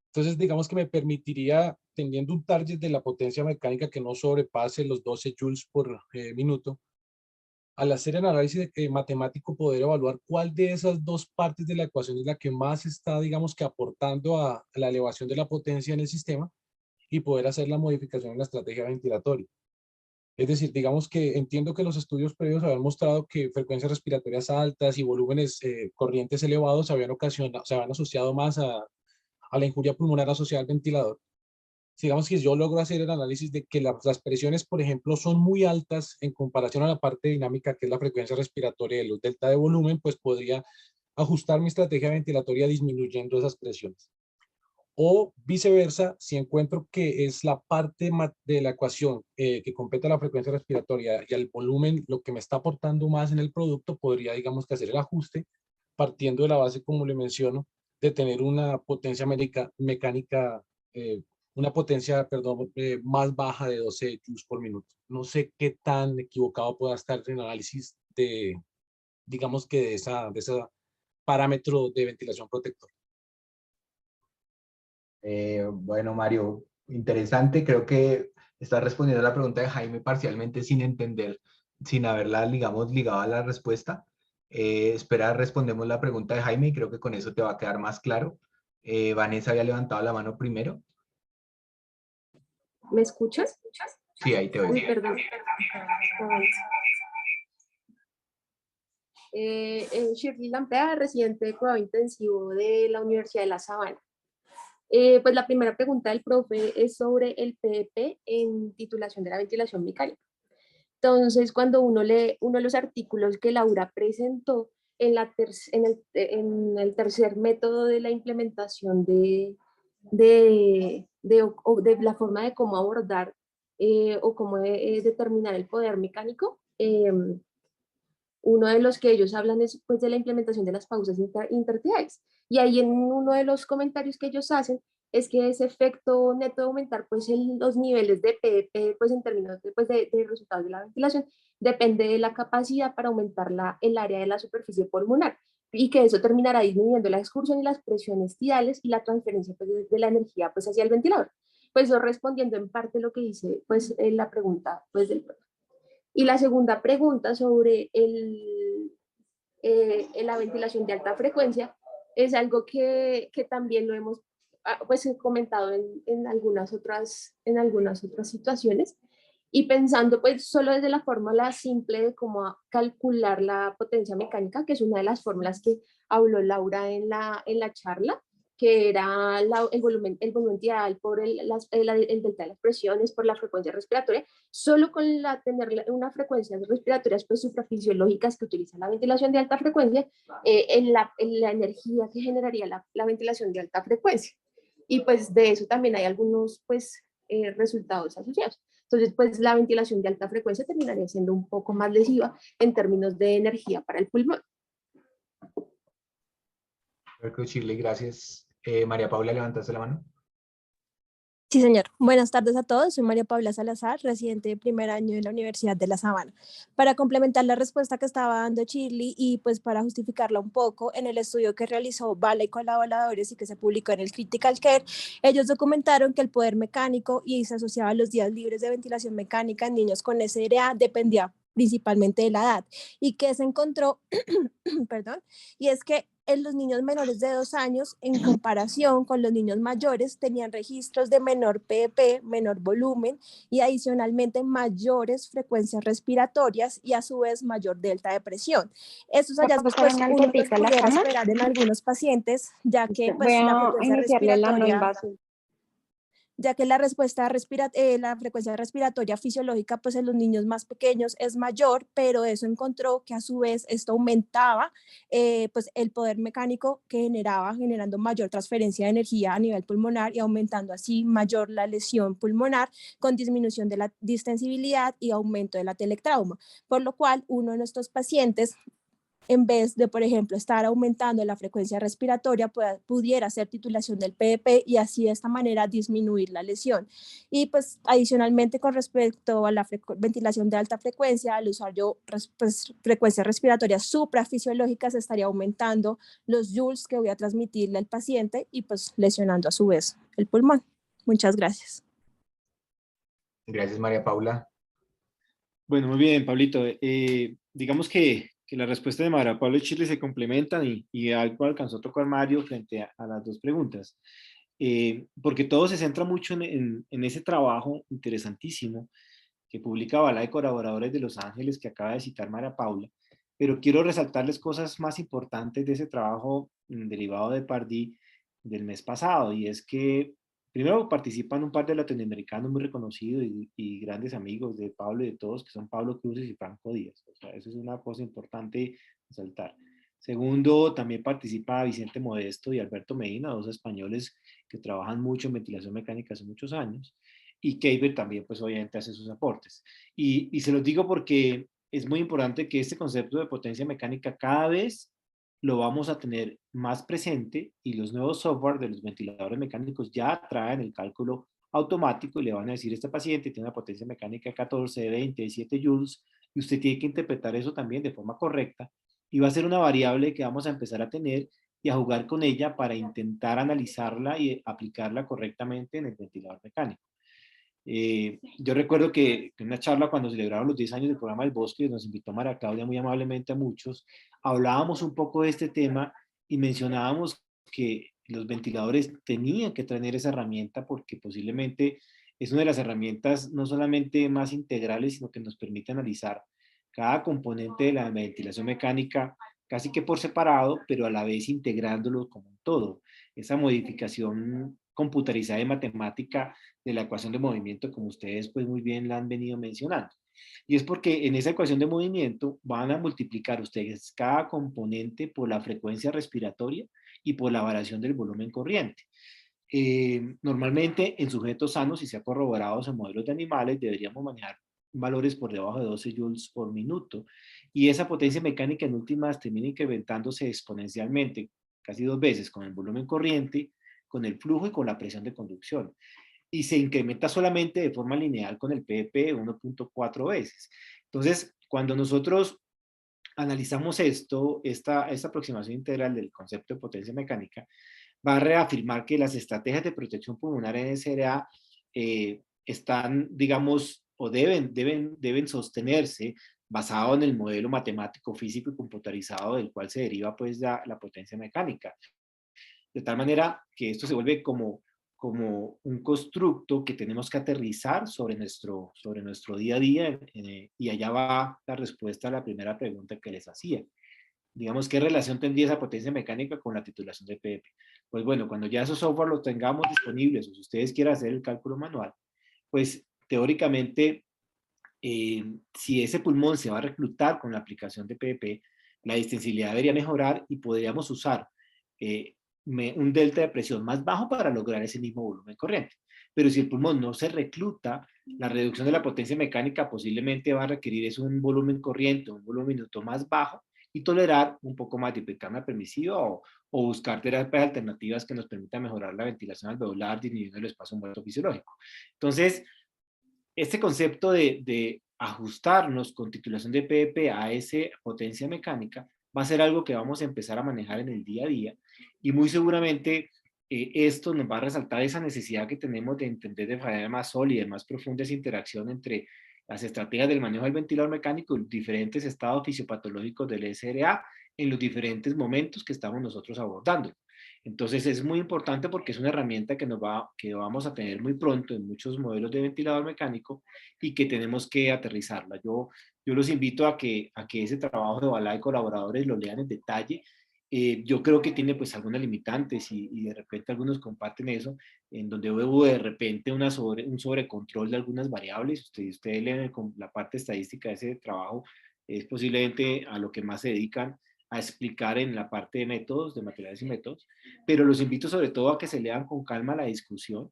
Entonces, digamos que me permitiría, teniendo un target de la potencia mecánica que no sobrepase los 12 joules por minuto, al hacer el análisis matemático, poder evaluar cuál de esas dos partes de la ecuación es la que más está, digamos que aportando a la elevación de la potencia en el sistema, y poder hacer la modificación en la estrategia ventilatoria. Es decir, digamos que entiendo que los estudios previos habían mostrado que frecuencias respiratorias altas y volúmenes corrientes elevados se habían asociado más a la injuria pulmonar asociada al ventilador. Digamos que yo logro hacer el análisis de que las presiones, por ejemplo, son muy altas en comparación a la parte dinámica, que es la frecuencia respiratoria de los delta de volumen, pues podría ajustar mi estrategia ventilatoria disminuyendo esas presiones. O viceversa, si encuentro que es la parte de la ecuación que compete a la frecuencia respiratoria y al volumen lo que me está aportando más en el producto, podría, digamos, que hacer el ajuste partiendo de la base, como le menciono, de tener una potencia mecánica, una potencia, perdón, más baja de 12 joules por minuto. No sé qué tan equivocado pueda estar en el análisis de, digamos que de ese parámetro de ventilación protector. Bueno, Mario, interesante. Creo que estás respondiendo a la pregunta de Jaime parcialmente sin entender, sin haberla, digamos, ligado a la respuesta. Espera, respondemos la pregunta de Jaime y creo que con eso te va a quedar más claro. Vanessa había levantado la mano primero. ¿Me escuchas? Sí, ahí te oigo. Uy, perdón. Shirley Lamprea, residente de cuidado intensivo de la Universidad de La Sabana. Pues la primera pregunta del profe es sobre el PEP en titulación de la ventilación mecánica. Entonces, cuando uno lee uno de los artículos que Laura presentó en el tercer método de la implementación de la forma de cómo abordar o cómo determinar el poder mecánico, uno de los que ellos hablan es pues, de la implementación de las pausas intertidales. Y ahí en uno de los comentarios que ellos hacen es que ese efecto neto de aumentar pues, los niveles de PEP pues, en términos de resultados de la ventilación depende de la capacidad para aumentar el área de la superficie pulmonar, y que eso terminará disminuyendo la excursión y las presiones tidales y la transferencia pues, de la energía pues, hacia el ventilador. Pues eso respondiendo en parte lo que dice pues, la pregunta pues, del profe. Y la segunda pregunta sobre la ventilación de alta frecuencia es algo que también lo hemos pues, comentado en algunas otras situaciones, y pensando pues solo desde la fórmula simple de cómo calcular la potencia mecánica, que es una de las fórmulas que habló Laura en la charla, que era el volumen ideal por el delta de las presiones, por la frecuencia respiratoria, solo con tener una frecuencia respiratorias pues suprafisiológicas que utiliza la ventilación de alta frecuencia, en la energía que generaría la ventilación de alta frecuencia. Y pues de eso también hay algunos pues resultados asociados. Entonces pues la ventilación de alta frecuencia terminaría siendo un poco más lesiva en términos de energía para el pulmón. Chile, gracias. María Paula, levantaste la mano. Sí, señor. Buenas tardes a todos. Soy María Paula Salazar, residente de primer año de la Universidad de La Sabana. Para complementar la respuesta que estaba dando Shirley y pues para justificarla un poco, en el estudio que realizó Bala y colaboradores y que se publicó en el Critical Care, ellos documentaron que el poder mecánico y se asociaba a los días libres de ventilación mecánica en niños con SRA dependía principalmente de la edad, y que se encontró, perdón, y es que en los niños menores de 2 años, en comparación con los niños mayores, tenían registros de menor PEP, menor volumen y adicionalmente mayores frecuencias respiratorias y a su vez mayor delta de presión. Estos hallazgos pues uno los pudiera esperar en algunos pacientes, ya que pues la frecuencia respiratoria, ya que la frecuencia respiratoria fisiológica pues en los niños más pequeños es mayor, pero eso encontró que a su vez esto aumentaba pues el poder mecánico que generando mayor transferencia de energía a nivel pulmonar y aumentando así mayor la lesión pulmonar con disminución de la distensibilidad y aumento de la telectrauma, por lo cual uno de nuestros pacientes, en vez de, por ejemplo, estar aumentando la frecuencia respiratoria, pudiera hacer titulación del PEP y así de esta manera disminuir la lesión. Y pues adicionalmente con respecto a la ventilación de alta frecuencia, al usar yo frecuencias respiratorias suprafisiológicas, estaría aumentando los joules que voy a transmitirle al paciente y pues lesionando a su vez el pulmón. Muchas gracias. Gracias, María Paula. Bueno, muy bien, Pablito. Digamos que la respuesta de María Paula y Shirley se complementan y algo alcanzó a tocar Mario frente a las dos preguntas. Porque todo se centra mucho en ese trabajo interesantísimo que publica Bala de Colaboradores de Los Ángeles que acaba de citar María Paula, pero quiero resaltarles cosas más importantes de ese trabajo derivado de Pardee del mes pasado, y es que primero participan un par de latinoamericanos muy reconocidos y grandes amigos de Pablo y de todos, que son Pablo Cruces y Franco Díaz. O sea, eso es una cosa importante resaltar. Segundo, también participa Vicente Modesto y Alberto Medina, dos españoles que trabajan mucho en ventilación mecánica hace muchos años. Y Keiber también, pues obviamente hace sus aportes. Y se los digo porque es muy importante que este concepto de potencia mecánica cada vez lo vamos a tener más presente, y los nuevos software de los ventiladores mecánicos ya traen el cálculo automático y le van a decir: este paciente tiene una potencia mecánica de 14, 20, 7 joules, y usted tiene que interpretar eso también de forma correcta, y va a ser una variable que vamos a empezar a tener y a jugar con ella para intentar analizarla y aplicarla correctamente en el ventilador mecánico. Yo recuerdo que en una charla cuando celebraron los 10 años del programa del Bosque, nos invitó María Claudia muy amablemente a muchos, hablábamos un poco de este tema y mencionábamos que los ventiladores tenían que tener esa herramienta porque posiblemente es una de las herramientas no solamente más integrales, sino que nos permite analizar cada componente de la ventilación mecánica casi que por separado, pero a la vez integrándolo como un todo. Esa modificación computarizada y matemática de la ecuación de movimiento, como ustedes pues muy bien la han venido mencionando. Y es porque en esa ecuación de movimiento van a multiplicar ustedes cada componente por la frecuencia respiratoria y por la variación del volumen corriente. Normalmente en sujetos sanos, y se ha corroborado en modelos de animales, deberíamos manejar valores por debajo de 12 joules por minuto, y esa potencia mecánica en últimas termina incrementándose exponencialmente, casi 2 veces, con el volumen corriente, con el flujo y con la presión de conducción. Y se incrementa solamente de forma lineal con el PEP 1.4 veces. Entonces, cuando nosotros analizamos esta aproximación integral del concepto de potencia mecánica, va a reafirmar que las estrategias de protección pulmonar en SRA están, digamos, o deben sostenerse basado en el modelo matemático, físico y computarizado del cual se deriva pues la potencia mecánica. De tal manera que esto se vuelve como un constructo que tenemos que aterrizar sobre nuestro día a día, y allá va la respuesta a la primera pregunta que les hacía. digamos, ¿qué relación tendría esa potencia mecánica con la titulación de PEP? Pues bueno, cuando ya esos software los tengamos disponibles, o si ustedes quieren hacer el cálculo manual, pues teóricamente, si ese pulmón se va a reclutar con la aplicación de PEP, la distensibilidad debería mejorar y podríamos usar un delta de presión más bajo para lograr ese mismo volumen corriente. Pero si el pulmón no se recluta, la reducción de la potencia mecánica posiblemente va a requerir un volumen corriente, un volumen minuto más bajo, y tolerar un poco más de hipercapnia permisiva o buscar terapias alternativas que nos permitan mejorar la ventilación alveolar, disminuyendo el espacio muerto fisiológico. Entonces, este concepto de ajustarnos con titulación de PEP a esa potencia mecánica va a ser algo que vamos a empezar a manejar en el día a día, y muy seguramente esto nos va a resaltar esa necesidad que tenemos de entender de manera más sólida y más profunda esa interacción entre las estrategias del manejo del ventilador mecánico y los diferentes estados fisiopatológicos del SRA en los diferentes momentos que estamos nosotros abordando. Entonces es muy importante porque es una herramienta que vamos a tener muy pronto en muchos modelos de ventilador mecánico y que tenemos que aterrizarla. Yo los invito a que ese trabajo de Ovalá y colaboradores lo lean en detalle. Yo creo que tiene pues algunas limitantes y de repente algunos comparten eso, en donde hubo de repente un sobrecontrol de algunas variables. Ustedes leen la parte estadística de ese trabajo, es posiblemente a lo que más se dedican a explicar en la parte de métodos, de materiales y métodos, pero los invito sobre todo a que se lean con calma la discusión,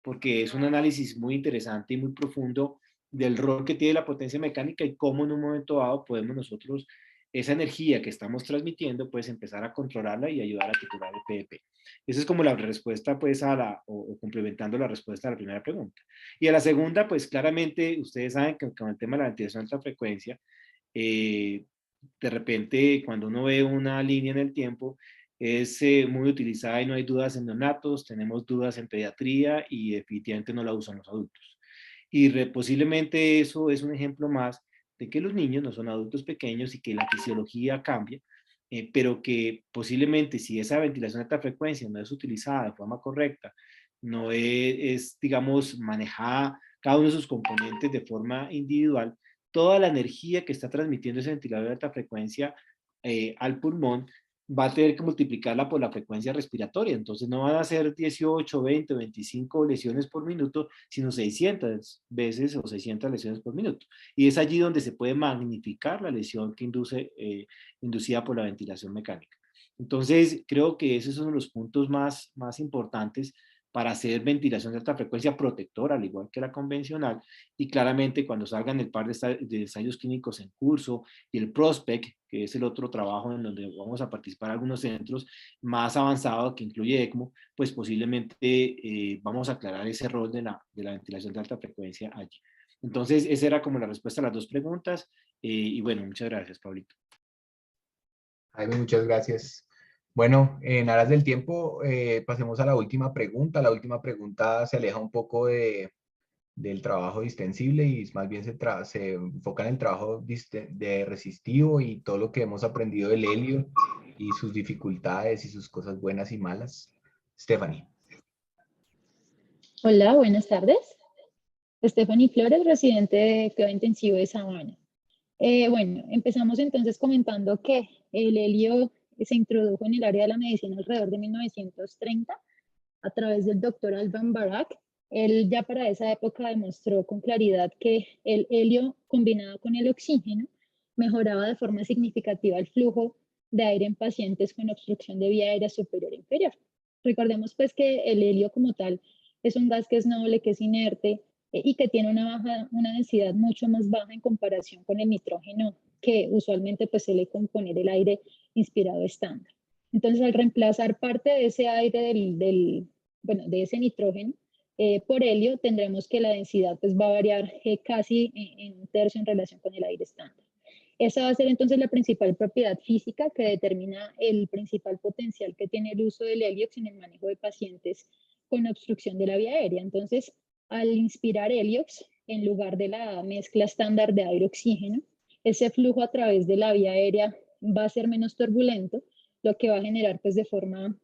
porque es un análisis muy interesante y muy profundo del rol que tiene la potencia mecánica y cómo en un momento dado podemos nosotros, esa energía que estamos transmitiendo, pues empezar a controlarla y ayudar a titular el PEP. Esa es como la respuesta, pues, o complementando la respuesta a la primera pregunta. Y a la segunda, pues claramente, ustedes saben que con el tema de la ventilación de alta frecuencia, de repente, cuando uno ve una línea en el tiempo, es muy utilizada y no hay dudas en neonatos, tenemos dudas en pediatría y definitivamente no la usan los adultos. Y posiblemente eso es un ejemplo más de que los niños no son adultos pequeños y que la fisiología cambia, pero que posiblemente si esa ventilación de alta frecuencia no es utilizada de forma correcta, no es, digamos, manejada cada uno de sus componentes de forma individual, toda la energía que está transmitiendo ese ventilador de alta frecuencia al pulmón va a tener que multiplicarla por la frecuencia respiratoria. Entonces no van a ser 18, 20, 25 lesiones por minuto, sino 600 veces o 600 lesiones por minuto. Y es allí donde se puede magnificar la lesión que inducida por la ventilación mecánica. Entonces creo que ese es uno de los puntos más importantes para hacer ventilación de alta frecuencia protectora, al igual que la convencional, y claramente cuando salgan el par de ensayos clínicos en curso y el PROSPECT, que es el otro trabajo en donde vamos a participar algunos centros más avanzados que incluye ECMO, pues posiblemente vamos a aclarar ese rol de la ventilación de alta frecuencia allí. Entonces, esa era como la respuesta a las dos preguntas, y bueno, muchas gracias, Pablito. Jaime, muchas gracias. Bueno, en aras del tiempo, pasemos a la última pregunta. La última pregunta se aleja un poco del trabajo distensible y más bien se enfoca en el trabajo de resistivo y todo lo que hemos aprendido del helio y sus dificultades y sus cosas buenas y malas. Stephanie. Hola, buenas tardes. Stephanie Flores, residente de cuidado intensivo de Sabana. Bueno, empezamos entonces comentando que el helio se introdujo en el área de la medicina alrededor de 1930 a través del doctor Alban Barak. Él ya para esa época demostró con claridad que el helio combinado con el oxígeno mejoraba de forma significativa el flujo de aire en pacientes con obstrucción de vía aérea superior e inferior. Recordemos pues que el helio como tal es un gas que es noble, que es inerte y que tiene una densidad mucho más baja en comparación con el nitrógeno, que usualmente pues se le compone del aire inspirado estándar. Entonces, al reemplazar parte de ese aire de ese nitrógeno por helio, tendremos que la densidad pues va a variar casi en un tercio en relación con el aire estándar. Esa va a ser entonces la principal propiedad física que determina el principal potencial que tiene el uso del heliox en el manejo de pacientes con obstrucción de la vía aérea. Entonces, al inspirar heliox en lugar de la mezcla estándar de aire-oxígeno, ese flujo a través de la vía aérea va a ser menos turbulento, lo que va a generar pues de forma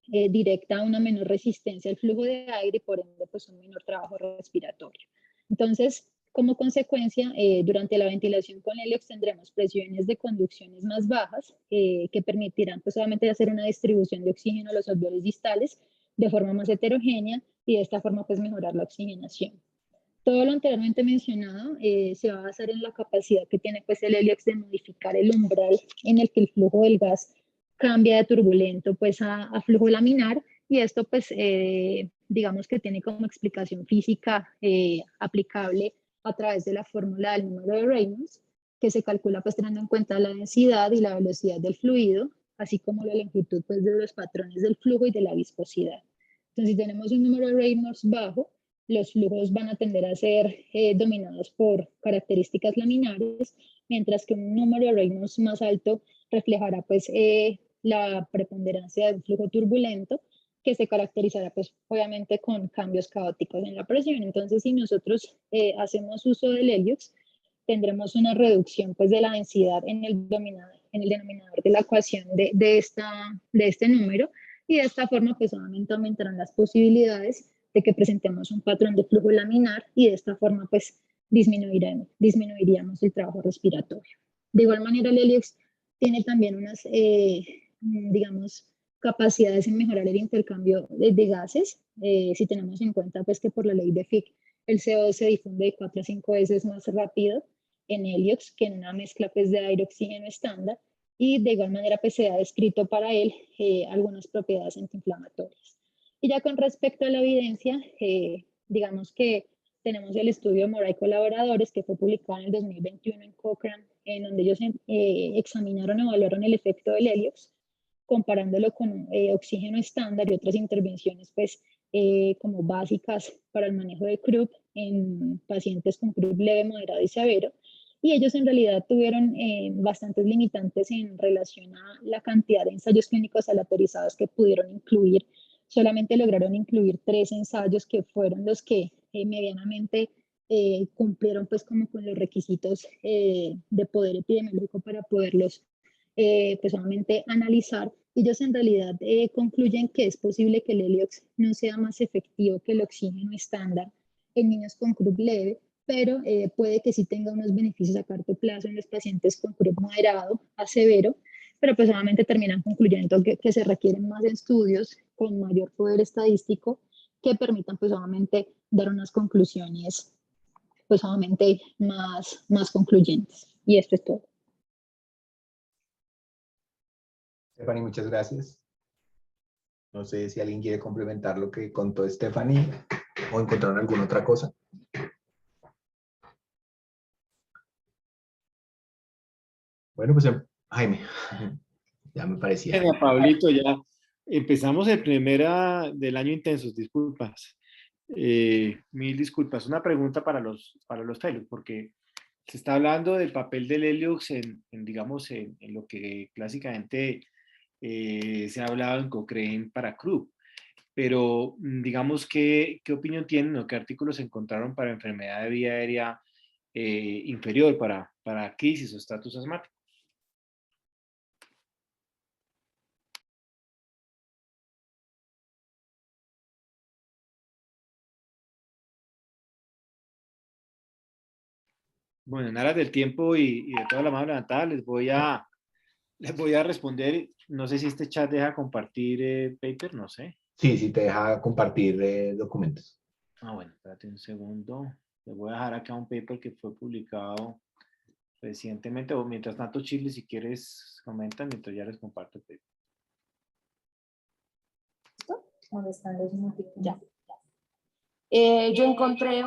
directa una menor resistencia al flujo de aire y por ende pues un menor trabajo respiratorio. Entonces, Como consecuencia, durante la ventilación con heliox tendremos presiones de conducciones más bajas que permitirán pues, obviamente hacer una distribución de oxígeno a los alveolos distales de forma más heterogénea y de esta forma pues, mejorar la oxigenación. Todo lo anteriormente mencionado se va a basar en la capacidad que tiene pues, el heliox de modificar el umbral en el que el flujo del gas cambia de turbulento pues, a flujo laminar, y esto pues digamos que tiene como explicación física aplicable a través de la fórmula del número de Reynolds, que se calcula pues teniendo en cuenta la densidad y la velocidad del fluido, así como la longitud pues, de los patrones del flujo y de la viscosidad. Entonces, si tenemos un número de Reynolds bajo, los flujos van a tender a ser dominados por características laminares, mientras que un número de Reynolds más alto reflejará pues la preponderancia de un flujo turbulento, que se caracterizará pues obviamente con cambios caóticos en la presión. Entonces, si nosotros hacemos uso del heliox, tendremos una reducción pues de la densidad en el denominador de la ecuación de este número, y de esta forma pues obviamente aumentarán las posibilidades de que presentemos un patrón de flujo laminar, y de esta forma pues disminuiríamos el trabajo respiratorio. De igual manera, el heliox tiene también unas, digamos, capacidades en mejorar el intercambio de gases, si tenemos en cuenta pues que por la ley de Fick el CO2 se difunde de 4 a 5 veces más rápido en heliox que en una mezcla pues de aire-oxígeno estándar, y de igual manera pues se ha descrito para él algunas propiedades antiinflamatorias. Y ya con respecto a la evidencia, digamos que tenemos el estudio Mora y colaboradores, que fue publicado en el 2021 en Cochrane, en donde ellos examinaron y evaluaron el efecto del heliox, comparándolo con oxígeno estándar y otras intervenciones pues, como básicas para el manejo de CRUB en pacientes con CRUB leve, moderado y severo. Y ellos en realidad tuvieron bastantes limitantes en relación a la cantidad de ensayos clínicos aleatorizados que pudieron incluir. Solamente lograron incluir 3 ensayos que fueron los que medianamente cumplieron pues como con los requisitos de poder epidemiológico para poderlos pues obviamente analizar. Ellos en realidad concluyen que es posible que el heliox no sea más efectivo que el oxígeno estándar en niños con CRUB leve, pero puede que sí tenga unos beneficios a corto plazo en los pacientes con CRUB moderado a severo, pero pues obviamente terminan concluyendo que se requieren más estudios con mayor poder estadístico que permitan pues obviamente dar unas conclusiones pues obviamente más concluyentes. Y esto es todo. Stephanie, muchas gracias. No sé si alguien quiere complementar lo que contó Stephanie o encontraron alguna otra cosa. Bueno, pues Jaime, ya me parecía. Bueno, Pablito, ya empezamos el primera del año intensos, disculpas. Mil disculpas. Una pregunta para los fellows, porque se está hablando del papel del heliox digamos, en lo que clásicamente se ha hablado en Cochrane para CRUB. Pero, digamos, ¿qué opinión tienen o qué artículos encontraron para enfermedad de vía aérea inferior, para crisis o estatus asmático? Bueno, en aras del tiempo y de toda la mano levantada, les voy a responder. No sé si este chat deja compartir paper, no sé. Sí, sí, te deja compartir documentos. Ah, bueno, espérate un segundo. Les voy a dejar acá un paper que fue publicado recientemente, o mientras tanto, Chile, si quieres, comentan mientras ya les comparto el paper. ¿Dónde están los motivos? Ya. Yo encontré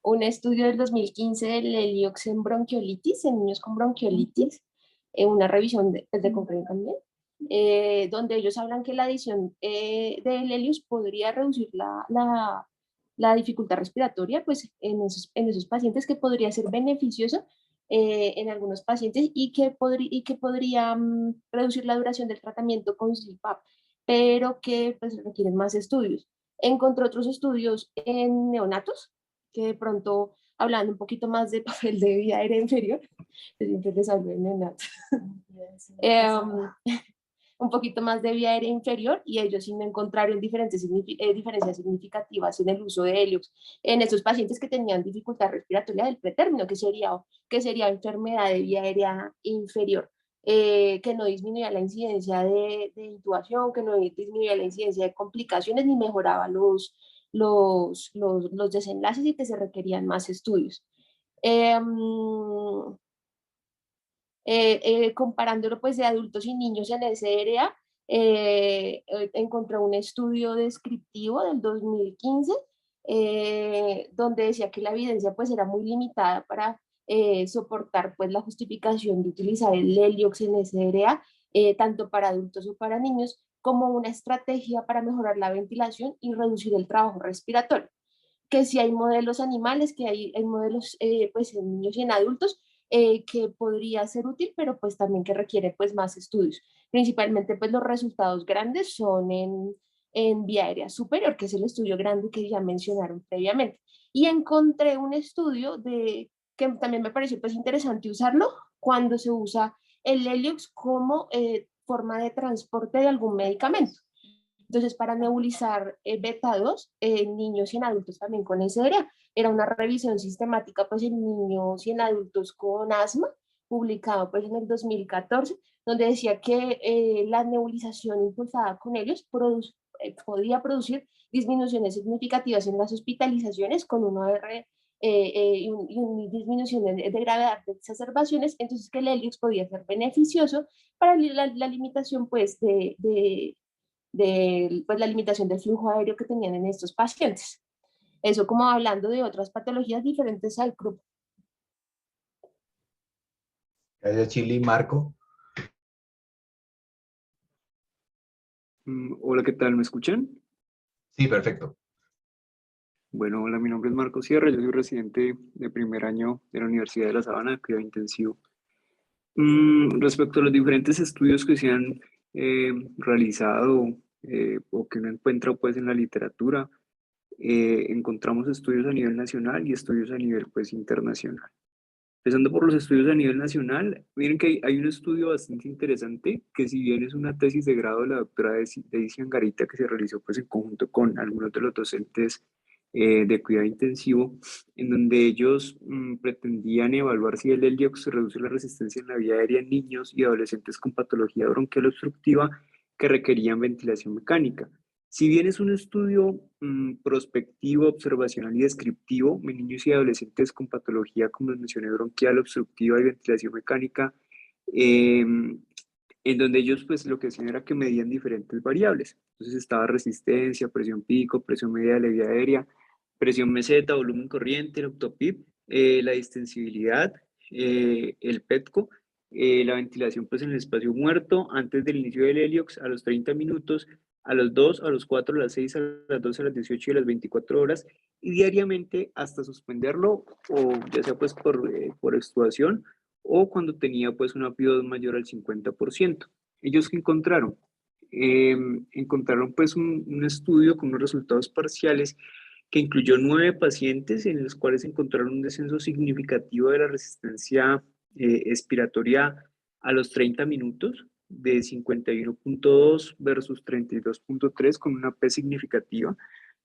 un estudio del 2015 del heliox en bronquiolitis, en niños con bronquiolitis, una revisión de Cochrane también, donde ellos hablan que la adición del heliox podría reducir la dificultad respiratoria pues, en esos pacientes, que podría ser beneficioso en algunos pacientes y que podría reducir la duración del tratamiento con CPAP, pero que pues, requieren más estudios. Encontré otros estudios en neonatos, que de pronto, hablando un poquito más de papel de vía aérea inferior, siempre les hablo de neonatos. un poquito más de vía aérea inferior, y ellos sí no encontraron diferencias significativas en el uso de Heliox en esos pacientes que tenían dificultad respiratoria del pretérmino, que sería enfermedad de vía aérea inferior. Que no disminuía la incidencia de intubación, que no disminuía la incidencia de complicaciones, ni mejoraba los desenlaces, y que se requerían más estudios. Comparándolo pues de adultos y niños en SRA, encontré un estudio descriptivo del 2015, donde decía que la evidencia pues era muy limitada para soportar pues la justificación de utilizar el Heliox en SRA, tanto para adultos o para niños, como una estrategia para mejorar la ventilación y reducir el trabajo respiratorio. Que si hay modelos animales, que hay modelos pues en niños y en adultos, que podría ser útil, pero pues también que requiere pues más estudios. Principalmente pues los resultados grandes son en vía aérea superior, que es el estudio grande que ya mencionaron previamente. Y encontré un estudio que también me pareció pues interesante usarlo cuando se usa el Heliox como forma de transporte de algún medicamento. Entonces, para nebulizar beta 2 en niños y en adultos también con SRA, era una revisión sistemática pues en niños y en adultos con asma, publicado pues en el 2014, donde decía que la nebulización impulsada con ellos podía producir disminuciones significativas en las hospitalizaciones con un OR y una disminución de gravedad de exacerbaciones. Entonces que el Heliox podía ser beneficioso para la limitación pues pues, la limitación del flujo aéreo que tenían en estos pacientes. Eso como hablando de otras patologías diferentes al grupo. Gracias, Chili. Marco. Hola, ¿qué tal? ¿Me escuchan? Sí, perfecto. Bueno, hola, mi nombre es Marco Sierra, yo soy residente de primer año de la Universidad de La Sabana, de cuidado intensivo. Respecto a los diferentes estudios que se han realizado o que uno encuentra pues en la literatura, encontramos estudios a nivel nacional y estudios a nivel pues internacional. Empezando por los estudios a nivel nacional, miren que hay un estudio bastante interesante que, si bien es una tesis de grado de la doctora Daisy Angarita, que se realizó pues en conjunto con algunos de los docentes de cuidado intensivo, en donde ellos pretendían evaluar si el Heliox reduce la resistencia en la vía aérea en niños y adolescentes con patología bronquial obstructiva que requerían ventilación mecánica. Si bien es un estudio prospectivo, observacional y descriptivo en niños y adolescentes con patología, como les mencioné, bronquial, obstructiva y ventilación mecánica, en donde ellos pues lo que hacían era que medían diferentes variables. Entonces estaba resistencia, presión pico, presión media de la vía aérea, presión meseta, volumen corriente, el octopip, la distensibilidad, el PETCO, la ventilación pues en el espacio muerto antes del inicio del Heliox, a los 30 minutos, a los 2, a los 4, a las 6, a las 12, a las 18 y a las 24 horas, y diariamente hasta suspenderlo, o ya sea pues por extubación, o cuando tenía pues una PIO2 mayor al 50%. ¿Ellos qué encontraron? Encontraron pues un estudio con unos resultados parciales que incluyó 9 pacientes en los cuales encontraron un descenso significativo de la resistencia expiratoria a los 30 minutos, de 51.2 versus 32.3, con una P significativa.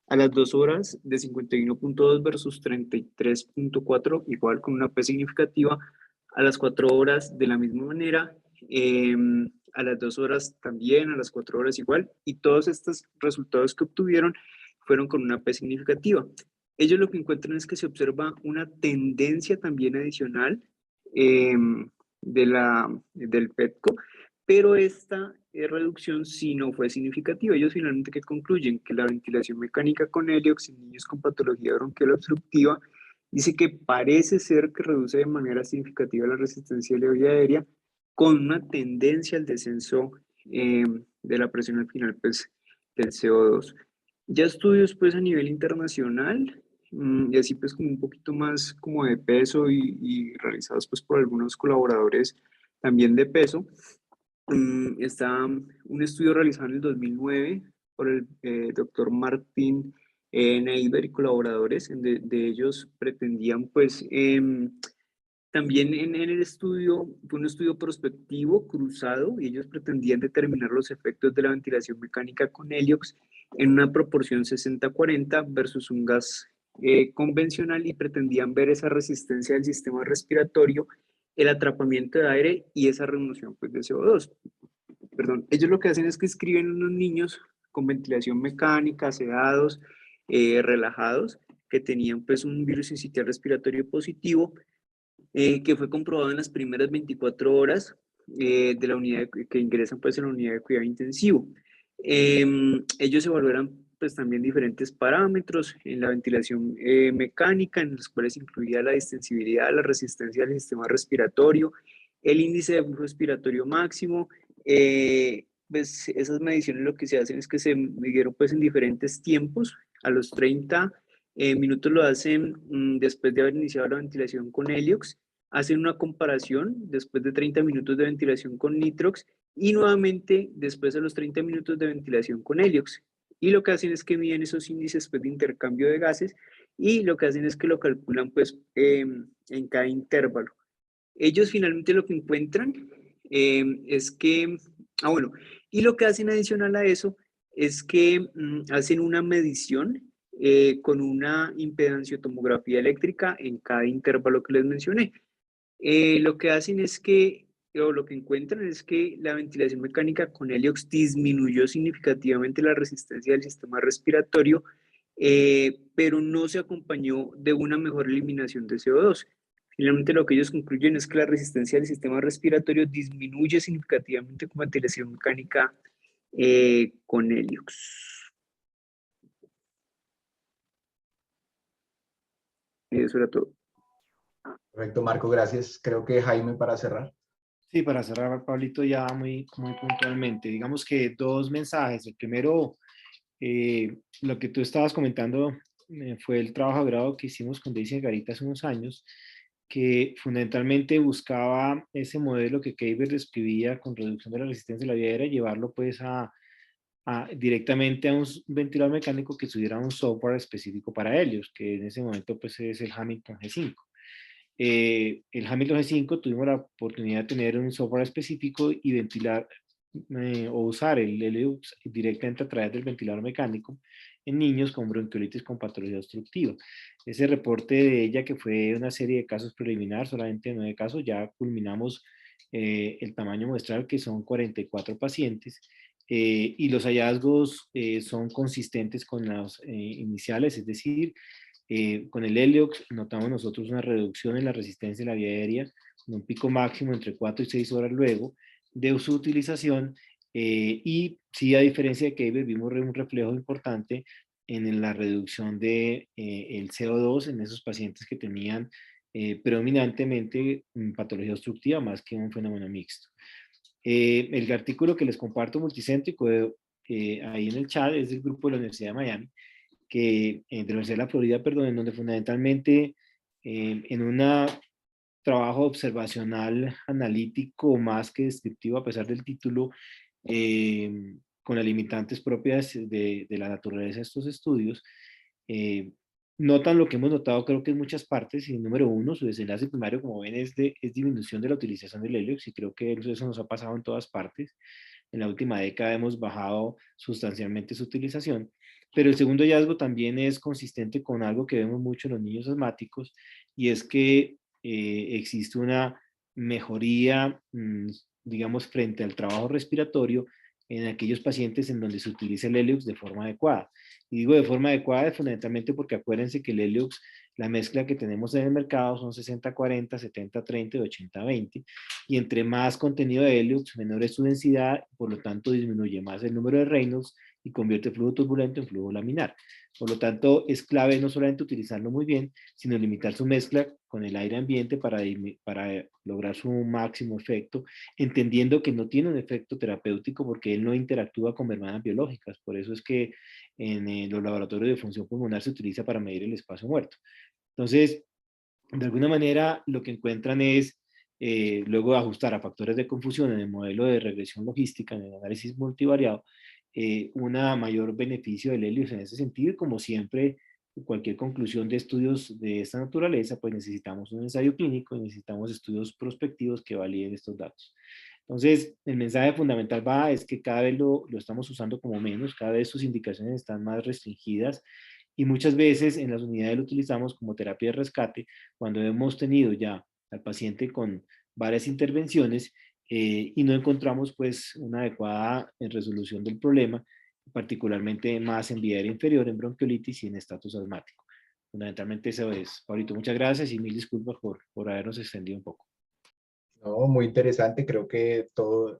A las 2 horas, de 51.2 versus 33.4, igual con una P significativa. A las 4 horas, de la misma manera. A las 2 horas también, a las 4 horas igual. Y todos estos resultados que obtuvieron fueron con una P significativa. Ellos lo que encuentran es que se observa una tendencia también adicional del PETCO, pero esta reducción sí no fue significativa. Ellos finalmente que concluyen que la ventilación mecánica con Heliox en niños con patología bronquial obstructiva dice que parece ser que reduce de manera significativa la resistencia de la vía aérea, con una tendencia al descenso de la presión al final pues, del CO2. Ya estudios pues a nivel internacional, y así pues como un poquito más como de peso y realizados pues por algunos colaboradores también de peso. Está un estudio realizado en el 2009 por el doctor Martín Neiber y colaboradores, de ellos pretendían pues También en el estudio, fue un estudio prospectivo, cruzado, y ellos pretendían determinar los efectos de la ventilación mecánica con heliox en una proporción 60-40 versus un gas convencional, y pretendían ver esa resistencia del sistema respiratorio, el atrapamiento de aire y esa remoción pues, de CO2. Perdón, ellos lo que hacen es que escriben unos niños con ventilación mecánica, sedados, relajados, que tenían pues un virus sincitial respiratorio positivo, que fue comprobado en las primeras 24 horas de la unidad que ingresan pues en la unidad de cuidado intensivo. Ellos evaluaron pues también diferentes parámetros en la ventilación mecánica, en los cuales incluía la distensibilidad, la resistencia del sistema respiratorio, el índice de flujo respiratorio máximo. Pues esas mediciones lo que se hacen es que se midieron pues en diferentes tiempos. A los 30 minutos lo hacen después de haber iniciado la ventilación con heliox, hacen una comparación después de 30 minutos de ventilación con nitrox y nuevamente después de los 30 minutos de ventilación con heliox. Y lo que hacen es que miden esos índices pues, de intercambio de gases, y lo que hacen es que lo calculan pues, en cada intervalo. Ellos finalmente lo que encuentran es que, bueno, y lo que hacen adicional a eso es que hacen una medición con una impedanciotomografía eléctrica en cada intervalo que les mencioné. Lo que hacen es que, o lo que encuentran es que la ventilación mecánica con heliox disminuyó significativamente la resistencia del sistema respiratorio, pero no se acompañó de una mejor eliminación de CO2. Finalmente, lo que ellos concluyen es que la resistencia del sistema respiratorio disminuye significativamente con ventilación mecánica con heliox. Eso era todo. Correcto, Marco, gracias. Creo que Jaime para cerrar. Sí, para cerrar, Pablito, ya muy puntualmente. Digamos que dos mensajes. El primero, lo que tú estabas comentando fue el trabajo de grado que hicimos con Daisy Garita hace unos años, que fundamentalmente buscaba ese modelo que Keiber describía con reducción de la resistencia de la vía aérea, llevarlo pues directamente a un ventilador mecánico que tuviera un software específico para ellos, que en ese momento pues es el Hamilton G5. El Hamilton G5 tuvimos la oportunidad de tener un software específico y ventilar o usar el heliox directamente a través del ventilador mecánico en niños con bronquiolitis con patología obstructiva. Ese reporte de ella, que fue una serie de casos preliminar, solamente 9 casos, ya culminamos el tamaño muestral, que son 44 pacientes, y los hallazgos son consistentes con los iniciales, es decir, con el heliox notamos nosotros una reducción en la resistencia de la vía aérea, con un pico máximo entre 4 y 6 horas luego de su utilización, y sí, a diferencia de Keiber, vimos un reflejo importante en la reducción de el CO2 en esos pacientes que tenían predominantemente patología obstructiva más que un fenómeno mixto. El artículo que les comparto multicéntrico ahí en el chat es del grupo de la Universidad de Miami, de la Universidad de la Florida, perdón, en donde fundamentalmente en un trabajo observacional analítico más que descriptivo, a pesar del título, con las limitantes propias de la naturaleza de estos estudios, notan lo que hemos notado creo que en muchas partes, y número uno, su desenlace primario, como ven, es disminución de la utilización del heliox, y creo que eso nos ha pasado en todas partes. En la última década hemos bajado sustancialmente su utilización, pero el segundo hallazgo también es consistente con algo que vemos mucho en los niños asmáticos, y es que existe una mejoría, digamos, frente al trabajo respiratorio en aquellos pacientes en donde se utiliza el heliox de forma adecuada. Y digo de forma adecuada fundamentalmente porque acuérdense que el heliox, la mezcla que tenemos en el mercado son 60-40, 70-30 y 80-20, y entre más contenido de heliox, menor es su densidad, por lo tanto disminuye más el número de Reynolds y convierte el flujo turbulento en flujo laminar. Por lo tanto, es clave no solamente utilizarlo muy bien, sino limitar su mezcla con el aire ambiente para lograr su máximo efecto, entendiendo que no tiene un efecto terapéutico porque él no interactúa con membranas biológicas. Por eso es que en los laboratorios de función pulmonar se utiliza para medir el espacio muerto. Entonces, de alguna manera, lo que encuentran es, luego de ajustar a factores de confusión en el modelo de regresión logística, en el análisis multivariado, un mayor beneficio del heliox en ese sentido, y como siempre, cualquier conclusión de estudios de esta naturaleza, pues necesitamos un ensayo clínico y necesitamos estudios prospectivos que validen estos datos. Entonces, el mensaje fundamental es que cada vez lo estamos usando como menos, cada vez sus indicaciones están más restringidas y muchas veces en las unidades lo utilizamos como terapia de rescate cuando hemos tenido ya al paciente con varias intervenciones y no encontramos pues una adecuada resolución del problema, particularmente más en vía aérea inferior, en bronquiolitis y en estatus asmático. Fundamentalmente eso es. Pablito, muchas gracias y mil disculpas por habernos extendido un poco. No, muy interesante. Creo que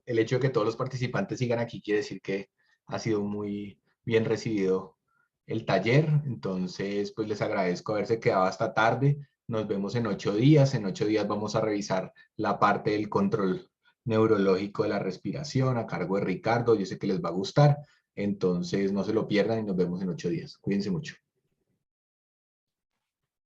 el hecho de que todos los participantes sigan aquí quiere decir que ha sido muy bien recibido el taller. Entonces, pues les agradezco haberse quedado hasta tarde. Nos vemos en 8 días. En 8 días vamos a revisar la parte del control neurológico de la respiración a cargo de Ricardo. Yo sé que les va a gustar. Entonces, no se lo pierdan y nos vemos en 8 días. Cuídense mucho.